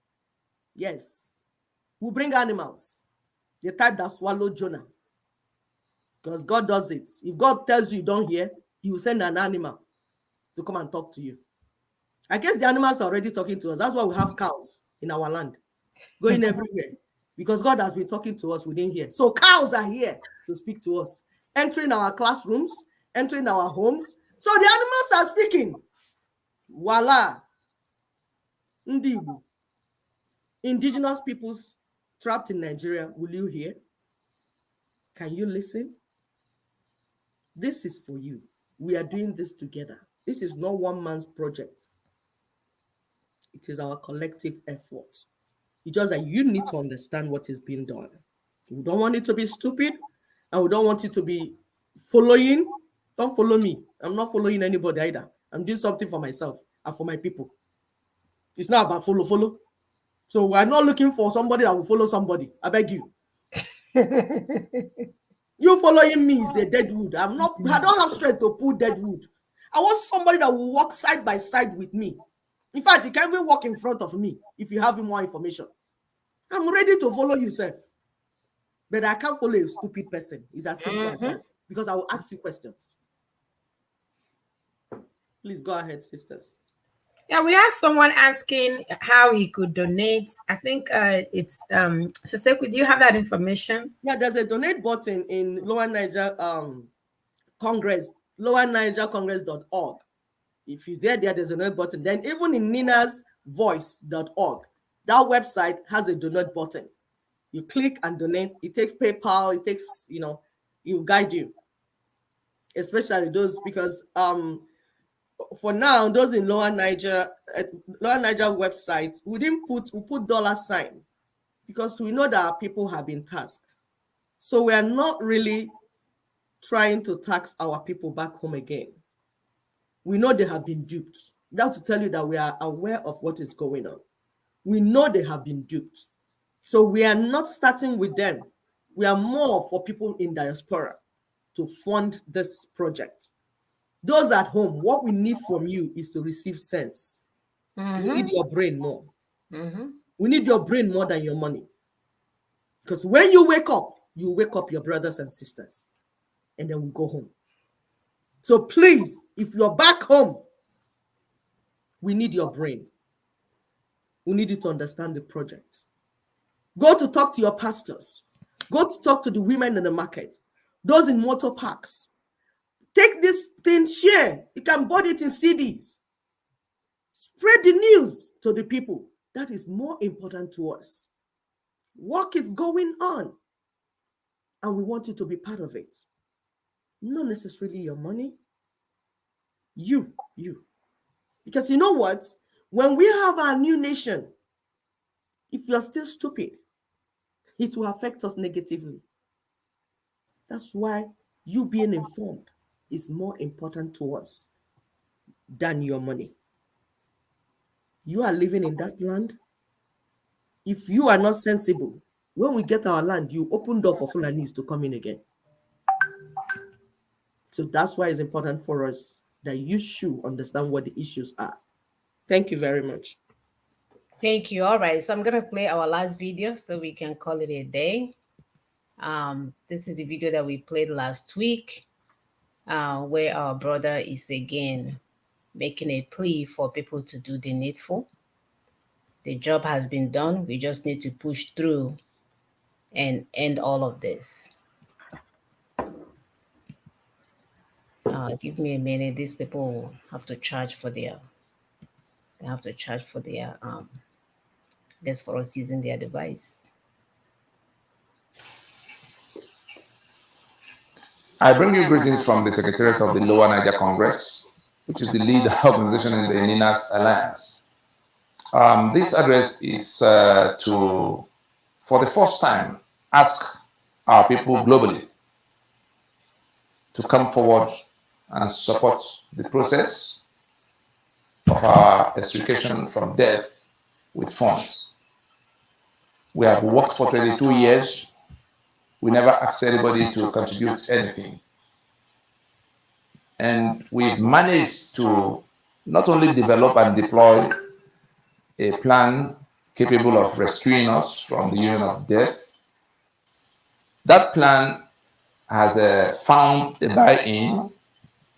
Yes, we'll bring animals. The type that swallowed Jonah. Because God does it. If God tells you don't hear, he will send an animal to come and talk to you. I guess the animals are already talking to us. That's why we have cows in our land, going everywhere. Because God has been talking to us, we didn't hear. So cows are here to speak to us, entering our classrooms, entering our homes. So the animals are speaking. Voila. Ndibu. Indigenous peoples trapped in Nigeria, will you hear? Can you listen? This is for you. We are doing this together. This is not one man's project. It is our collective effort. It's just that you need to understand what is being done. We don't want it to be stupid, and we don't want it to be following. Don't follow me. I'm not following anybody either. I'm doing something for myself and for my people. It's not about follow. So we're not looking for somebody that will follow somebody. I beg you. You following me is a dead wood. I don't have strength to pull dead wood. I want somebody that will walk side by side with me. In fact, he can even walk in front of me if you have more information. I'm ready to follow you, Seth. But I can't follow a stupid person. It's as simple as that. Because I will ask you questions. Please go ahead, sisters. Yeah, we have someone asking how he could donate. I think it's Sister, do you have that information? Yeah, there's a donate button in Lower Niger Congress, lowernigercongress.org. If you're there's a donate button. Then even in ninasvoice.org, that website has a donate button. You click and donate. It takes PayPal. It takes, it will guide you. Especially those, because for now, those in Lower Niger website, we put $sign because we know that our people have been taxed. So we are not really trying to tax our people back home again. We know they have been duped. That's to tell you that we are aware of what is going on. We know they have been duped. So we are not starting with them. We are more for people in diaspora to fund this project. Those at home, what we need from you is to receive sense. We need your brain more. We need your brain more than your money. Because when you wake up your brothers and sisters, and then we go home. So please, if you're back home, we need your brain. We need you to understand the project. Go to talk to your pastors. Go to talk to the women in the market, those in motor parks. Take this thing, share. You can buy it in CDs. Spread the news to the people. That is more important to us. Work is going on, and we want you to be part of it. Not necessarily your money. You. Because you know what? When we have our new nation, if you're still stupid, it will affect us negatively. That's why you being informed is more important to us than your money. You are living in that land. If you are not sensible, when we get our land, you open door for Fulanis to come in again. So that's why it's important for us that you should understand what the issues are. Thank you very much. Thank you. All right. So I'm going to play our last video so we can call it a day. This is the video that we played last week, where our brother is again making a plea for people to do the needful. The job has been done. We just need to push through and end all of this. Give me a minute. These people have to charge for their. They have to charge for their. I guess for us using their device. I bring you greetings from the Secretariat of the Lower Niger Congress, which is the lead organization in the NINAS Alliance. This address is to, for the first time, ask our people globally to come forward and support the process of our extrication from death with funds. We have worked for 22 years. We never asked anybody to contribute anything. And we've managed to not only develop and deploy a plan capable of rescuing us from the union of death, that plan has found a buy-in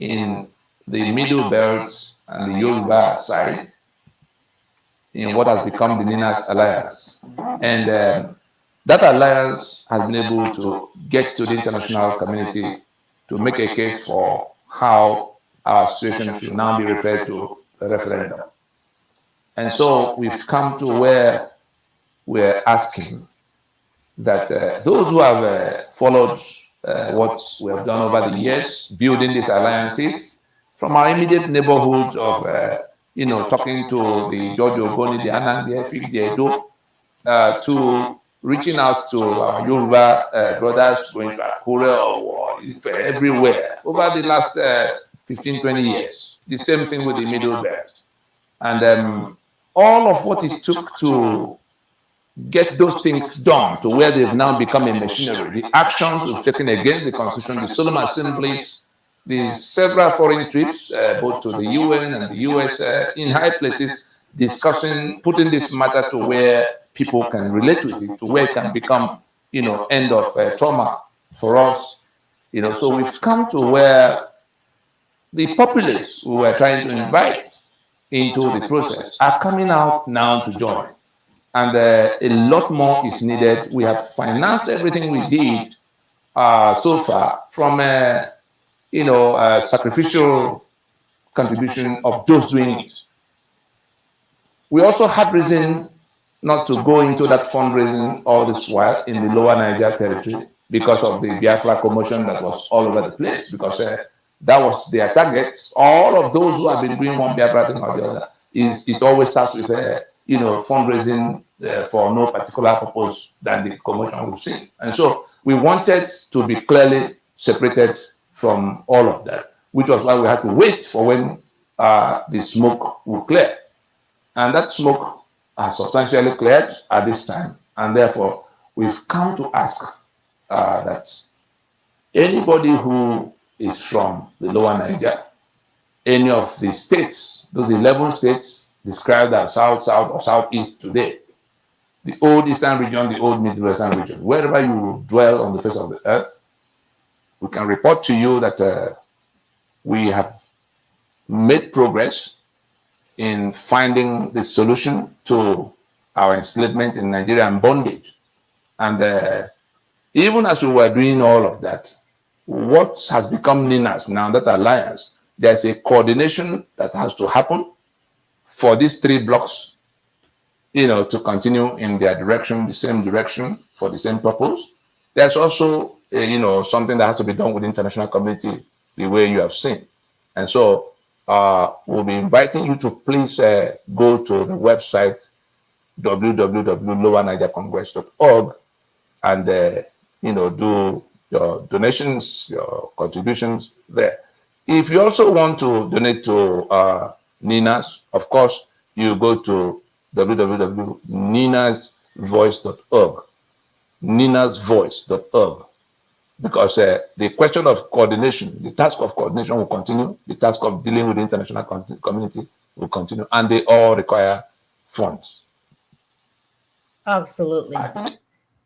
in the Middle Belt and the Yoruba side in what has become the NINAS Alliance. And that alliance has been able to get to the international community to make a case for how our situation should now be referred to a referendum. And so we've come to where we're asking that those who have followed what we have done over the years, building these alliances, from our immediate neighborhood of, talking to the George Ogoni, the Anang, the Efik, the Edo, to reaching out to our Yoruba brothers going to Akure or everywhere over the last 15, 20 years. The same thing with the Middle Belt. And all of what it took to get those things done to where they've now become a machinery. The actions we've taken against the Constitution, the solemn assemblies, the several foreign trips, both to the UN and the US, in high places, discussing, putting this matter to where people can relate with it, to where it can become, end of trauma for us. So we've come to where the populace who were trying to invite into the process are coming out now to join. And a lot more is needed. We have financed everything we did so far from a sacrificial contribution of those doing it. We also had reason not to go into that fundraising all this while in the lower Niger territory because of the Biafra commotion that was all over the place, because that was their target. All of those who have been doing one Biafra thing or the other, it always starts with fundraising for no particular purpose than the commotion we've seen. And so we wanted to be clearly separated from all of that, which was why we had to wait for when the smoke will clear. And that smoke has substantially cleared at this time. And therefore, we've come to ask that anybody who is from the lower Niger, any of the states, those 11 states described as South, South, or Southeast today, the old Eastern region, the old Midwestern region, wherever you dwell on the face of the earth, we can report to you that we have made progress in finding the solution to our enslavement in Nigeria and bondage. And even as we were doing all of that, what has become NINAS now, that alliance, there's a coordination that has to happen for these three blocks, to continue in their direction, the same direction, for the same purpose. There's also, something that has to be done with the international community, the way you have seen. And so we'll be inviting you to please go to the website www.lowernigercongress.org and do your donations, your contributions there. If you also want to donate to NINAS, of course, you go to www.ninasvoice.org, ninasvoice.org, because the question of coordination, the task of coordination will continue, the task of dealing with the international community will continue, and they all require funds. Absolutely.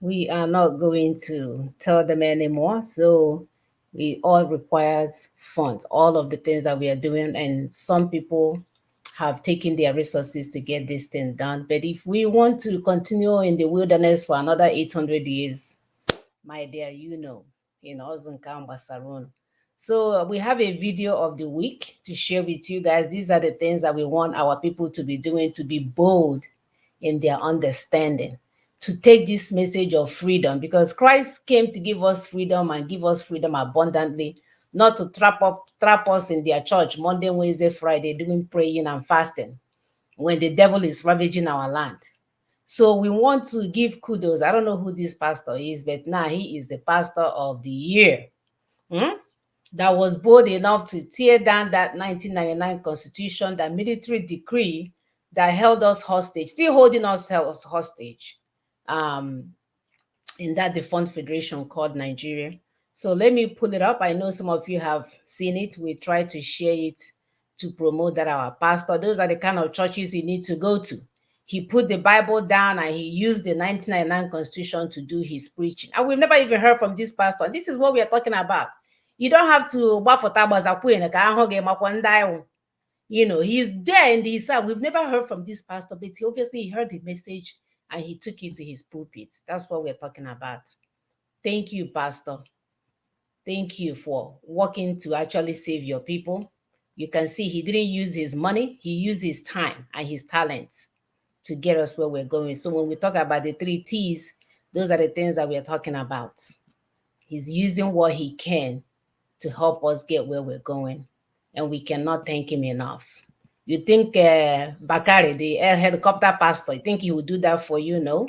We are not going to tell them anymore. So We all requires funds, all of the things that we are doing, and some people have taken their resources to get this thing done. But if we want to continue in the wilderness for another 800 years, my dear, Ozunka. So we have a video of the week to share with you guys. These are the things that we want our people to be doing, to be bold in their understanding, to take this message of freedom, because Christ came to give us freedom and give us freedom abundantly, not to trap us in their church Monday, Wednesday, Friday, doing praying and fasting when the devil is ravaging our land. So we want to give kudos. I don't know who this pastor is, but now he is the pastor of the year. That was bold enough to tear down that 1999 constitution, that military decree that held us hostage, still holding us hostage, um, in that defunct federation called Nigeria. So let me pull it up. I know some of you have seen it. We try to share it to promote that our pastor. Those are the kind of churches you need to go to. He put the Bible down and he used the 1999 Constitution to do his preaching. And we've never even heard from this pastor. And this is what we are talking about. You don't have to he's there in the side. We've never heard from this pastor, but he obviously heard the message and he took it to his pulpit. That's what we're talking about. Thank you, Pastor. Thank you for working to actually save your people. You can see he didn't use his money, he used his time and his talent to get us where we're going. So when we talk about the 3 T's, those are the things that we're talking about. He's using what he can to help us get where we're going, and we cannot thank him enough. You think Bakari, the helicopter pastor, you think he will do that for you? No.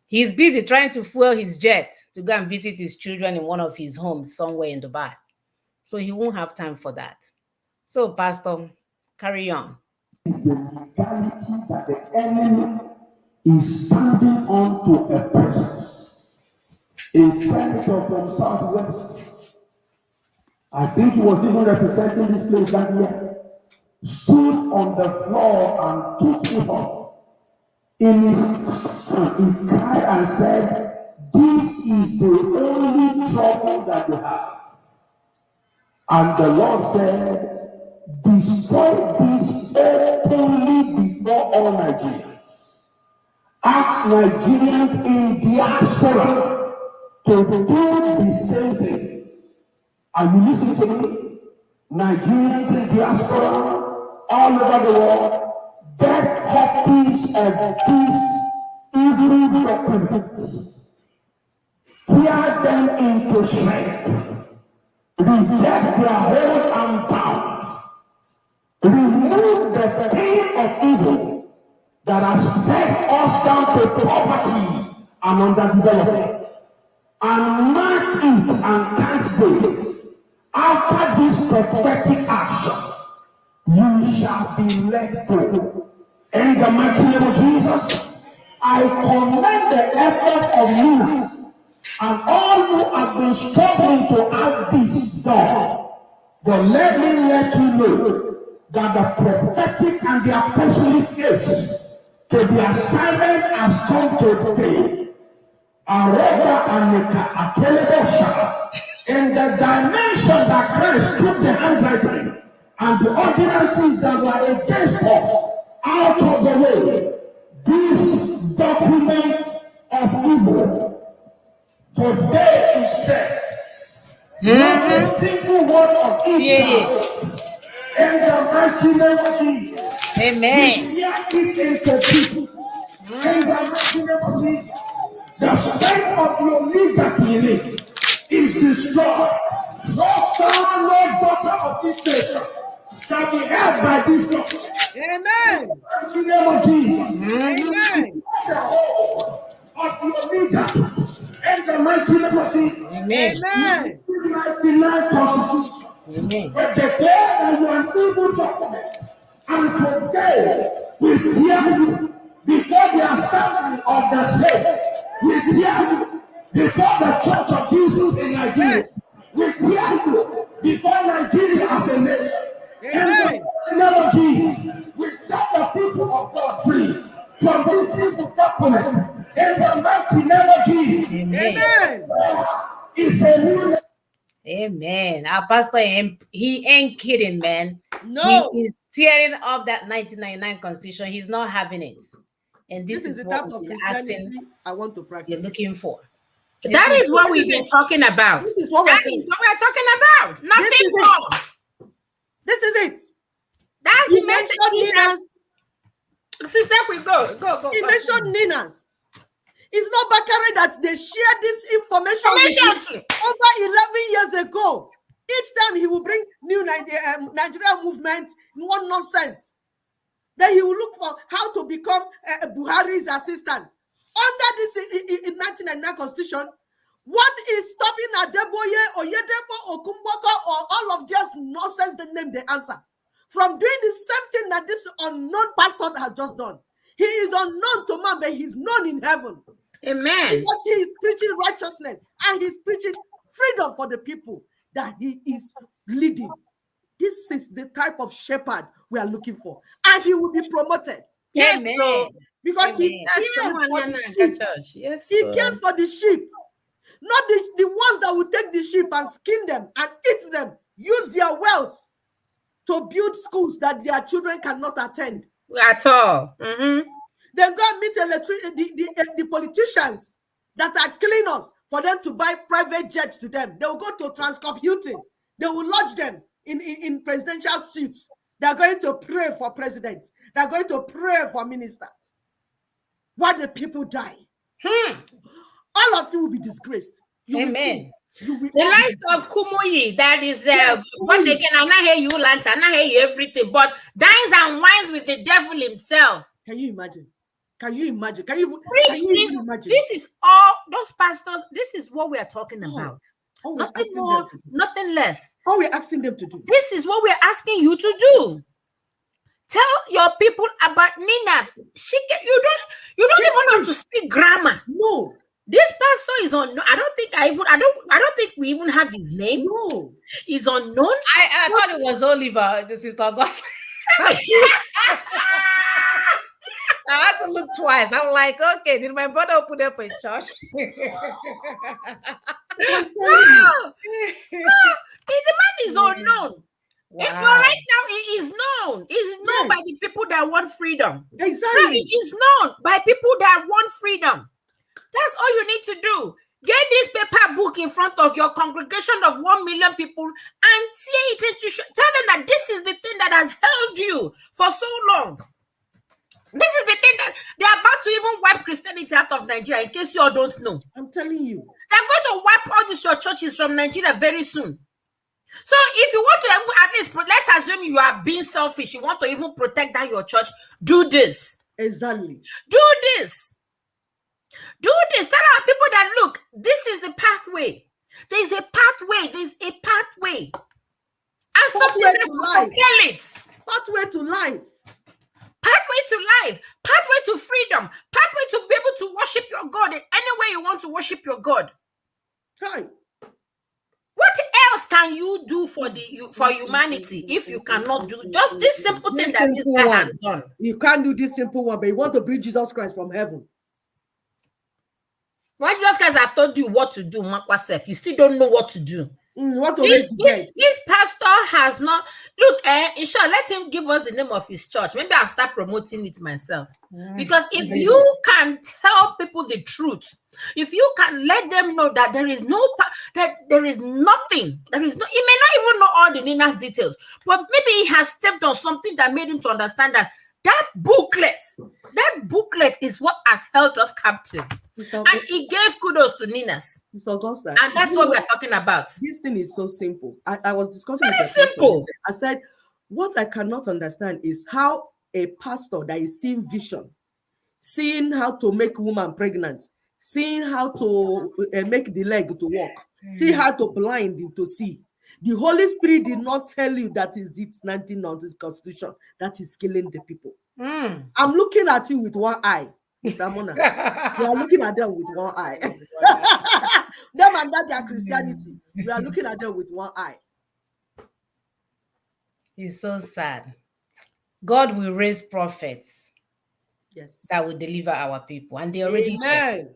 He's busy trying to fuel his jet to go and visit his children in one of his homes somewhere in Dubai. So he won't have time for that. So, Pastor, carry on. Is the legality that the enemy is standing on to oppress us. A senator from Southwest, I think he was even representing this place that year, stood on the floor and took him up. In his he cried and said, "This is the only trouble that you have." And the Lord said, "Destroy this openly before all Nigerians. Ask Nigerians in diaspora to do the same thing." Are you listening to me? Nigerians in diaspora all over the world, get copies of these evil documents, tear them into shreds, reject their hold and bound, remove the pain of evil that has led us down to poverty and underdevelopment, and mark it and count days. After this prophetic action, you shall be let go. In the mighty name of Jesus, I commend the effort of leaders and all who have been struggling to have this done. But let me let you know that the prophetic and the apostolic is to the assignment has come to pay. Aroga and Akelebosha, in the dimension that Christ took the handwriting and the ordinances that were against us out of the way, this document of evil today is set. Not a single word of evil. In the mighty name of Jesus. Amen. We tear it into pieces. In the mighty name of Jesus. The strength of your liberty is destroyed. No son, no daughter of this nation shall be held by this document. Amen. In the name of Jesus. Amen. The whole of your leader. In the mighty name of Jesus. Amen. Amen. 1999 Constitution. Amen. But the day that you are an evil document, and today we tear you before the assembly of the saints. We tear you before the Church of Jesus in Nigeria. Yes. We tear you before Nigeria as a nation. Amen. In the name of Jesus, we set the people of God free from this evil document. In the mighty name of Jesus. Amen. Amen. It's a new Amen. Our pastor, he ain't kidding, man. No. He is tearing up that 1999 constitution. He's not having it. And This is the type of Christianity I want to you're practice. looking for. That is what we've been talking about. This is what we're saying. That is what we're talking about. Nothing more. This is it. That's He the message. mentioned Ninas. Sister, we go. He mentioned Ninas. It's not Bakari that they share this information with you over 11 years ago. Each time he will bring new Nigeria movement, one nonsense. Then he will look for how to become Buhari's assistant. Under this in 1999 constitution, what is stopping Adeboye, Oyedepo, Okumboko, or all of just nonsense the name they answer from doing the same thing that this unknown pastor has just done? He is unknown to man, but he's known in heaven. Amen. Because he is preaching righteousness and he's preaching freedom for the people that he is leading. This is the type of shepherd we are looking for, and he will be promoted. Yes, Amen. Because he cares for the sheep. Yes, he cares for the sheep, not the ones that will take the sheep and skin them and eat them, use their wealth to build schools that their children cannot attend at all. Mm-hmm. Then go and meet the politicians that are cleaners for them to buy private jets to them. They will go to Transcorp Hilton. They will lodge them in presidential suits. They are going to pray for presidents. They are going to pray for ministers. While the people die. All of you will be disgraced. Amen. The likes of Kumuyi, that is but again, I'm not hear you, Lance, I'm not hear you everything, but dines and wines with the devil himself. Can you imagine? Can you imagine? Can you even imagine? This is all those pastors. This is what we are talking about. Nothing more, nothing less. All we're asking them to do. This is what we're asking you to do. Tell your people about Ninas. You don't even have to speak grammar. No. This pastor is unknown. I don't think we even have his name. No. He's unknown. I thought it was Oliver, the sister August. I had to look twice. I'm like, okay, did my brother open up a church? I'm telling you. No, the man is unknown. Wow. Right now, he is known. He is known by the people that want freedom. Exactly. Now, he is known by people that want freedom. That's all you need to do. Get this paper book in front of your congregation of 1 million people and tear it into. Tell them that this is the thing that has held you for so long. This is the thing that they're about to even wipe Christianity out of Nigeria, in case you all don't know. I'm telling you. They're going to wipe all these your churches from Nigeria very soon. So if you want to even, at least, let's assume you are being selfish, you want to even protect that your church, do this. Exactly. Do this. Do this. Tell our people that, look, this is the pathway. There's a pathway. There's a pathway. And Pathway to life. It. Pathway to life. Pathway to life. Pathway to freedom. Pathway to be able to worship your God in any way you want to worship your God. Hi. What else can you do for humanity if you cannot do just this simple thing that this guy has done? You can't do this simple one, but you want to bring Jesus Christ from heaven. When Jesus Christ has told you what to do, Makwasef, you still don't know what to do. This pastor has not. Look, Isha, let him give us the name of his church. Maybe I'll start promoting it myself. Because if you can tell people the truth, if you can let them know that there is there is nothing, he may not even know all the Nina's details, but maybe he has stepped on something that made him to understand that booklet is what has held us captive. And he gave kudos to Ninas. And that's what we're talking about. This thing is so simple. I was discussing Very simple. I said, what I cannot understand is how a pastor that is seeing vision, seeing how to make woman pregnant, seeing how to make the leg to walk, see how to blind you to see. The Holy Spirit did not tell you that is the 1990 constitution that is killing the people. I'm looking at you with one eye, Mr. Mona. We are looking at them with one eye. Them and that their Christianity. We are looking at them with one eye. It's so sad. God will raise prophets. Yes. That will deliver our people. And they already Amen.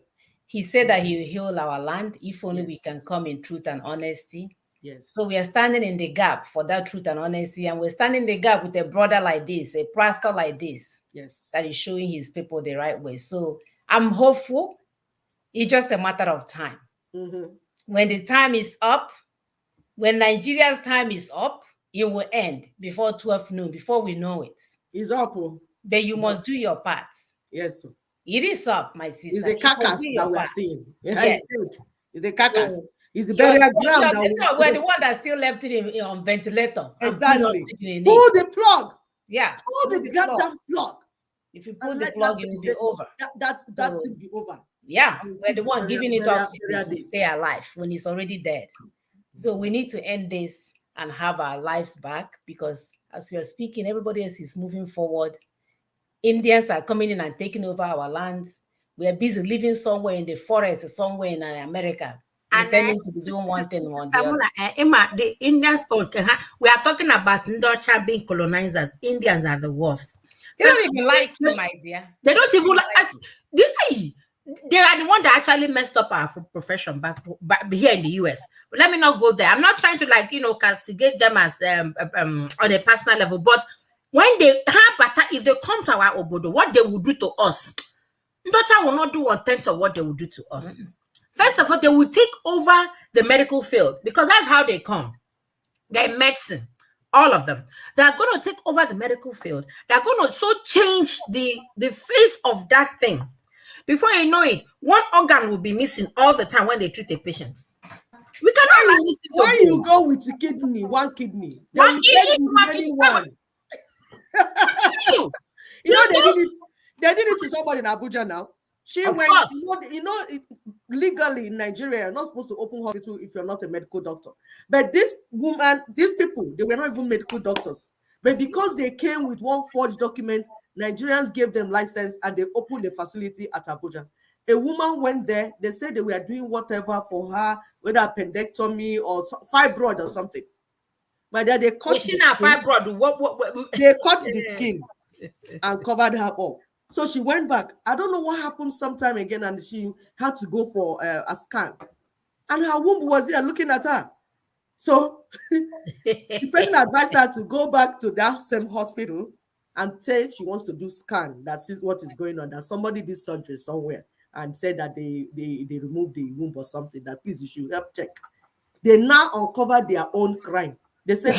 He said that he will heal our land if only we can come in truth and honesty. Yes. So we are standing in the gap for that truth and honesty, and we're standing in the gap with a brother like this, a pastor like this, Yes. that is showing his people the right way. So I'm hopeful. It's just a matter of time. When the time is up, when Nigeria's time is up, it will end before 12 noon, before we know it. It's up. But you must do your part. Yes. It is up, my sister. It's the carcass that we're seeing. Yes. It's the carcass. So, it's the burial ground. We're the one that still left it on ventilator. Exactly. Pull the plug. Yeah. Pull the goddamn plug. If you pull the plug, it will be over. That will be over. Yeah. We're the one giving it oxygen to stay alive when it's already dead. So we need to end this and have our lives back, because as we are speaking, everybody else is moving forward. Indians are coming in and taking over our lands. We are busy living somewhere in the forest, somewhere in America, pretending to be doing one thing on the other. The Indians, we are talking about Ndocha being colonizers. Indians are the worst. They don't even like you, my dear. They don't even like. They are the one that actually messed up our profession back here in the US. But let me not go there. I'm not trying to castigate them as on a personal level. But when they have, if they come to our obodo, what they will do to us, Ndocha will not do 1/10 of what they will do to us. First of all, they will take over the medical field, because that's how they come. They're medicine, all of them. They're going to take over the medical field. They're going to so change the face of that thing. Before you know it, one organ will be missing all the time when they treat a patient. We cannot really listen to when you go with the kidney, one kidney, one kidney, one. You know, they did it to somebody in Abuja now. She went, legally in Nigeria, you're not supposed to open hospital if you're not a medical doctor. But this woman, these people, they were not even medical doctors. But because they came with one forged document, Nigerians gave them license and they opened the facility at Abuja. A woman went there. They said they were doing whatever for her, whether appendectomy or fibroid or something. But then they cut the skin. They cut the skin and covered her up. So she went back. I don't know what happened sometime again, and she had to go for a scan. And her womb was there looking at her. So the person advised her to go back to that same hospital and say she wants to do scan. That is what is going on. That somebody did surgery somewhere and said that they removed the womb or something. That please, you should help check. They now uncovered their own crime. They said,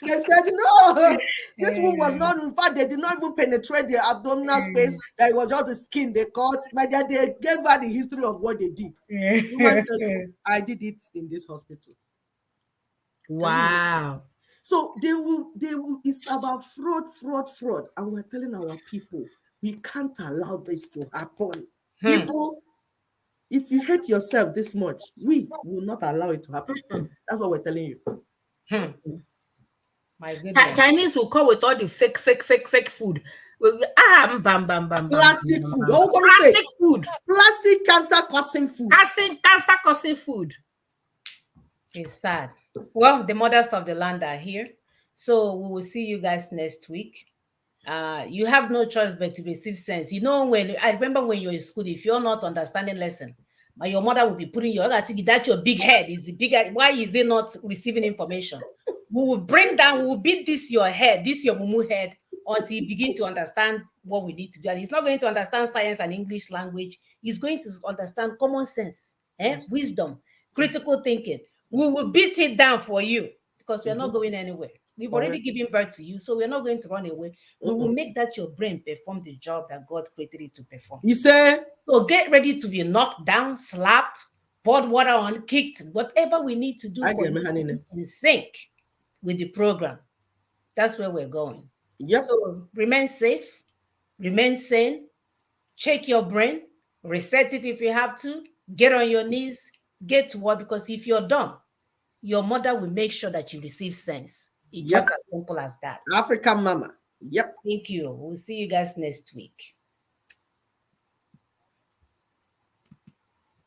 they said, no, this womb was not, in fact, they did not even penetrate the abdominal space. That it was just the skin they cut. But they gave her the history of what they did. The woman said, I did it in this hospital. Wow. So they will, it's about fraud. And we're telling our people, we can't allow this to happen. People, if you hate yourself this much, we will not allow it to happen. That's what we're telling you. My goodness. Chinese will come with all the fake food. Plastic food. Plastic food. Plastic cancer-causing food. Cancer-causing food. It's sad. Well, the mothers of the land are here. So we will see you guys next week. You have no choice but to receive sense. You know, I remember when you're in school, if you're not understanding lesson, your mother will be putting you, that's your big head. Is the bigger, why is it not receiving information? We will we will beat this your head, this your mumu head, until you begin to understand what we need to do. And he's not going to understand science and English language. He's going to understand common sense, wisdom, critical thinking. We will beat it down for you because we're not going anywhere. We've already given birth to you, so we're not going to run away. We will make that your brain perform the job that God created it to perform. You say? So get ready to be knocked down, slapped, poured water on, kicked, whatever we need to do in sync with the program. That's where we're going. Yep. So remain safe, remain sane, check your brain, reset it if you have to, get on your knees, get to work, because if you're dumb, your mother will make sure that you receive sense. It's just as simple as that. African mama. Yep. Thank you. We'll see you guys next week.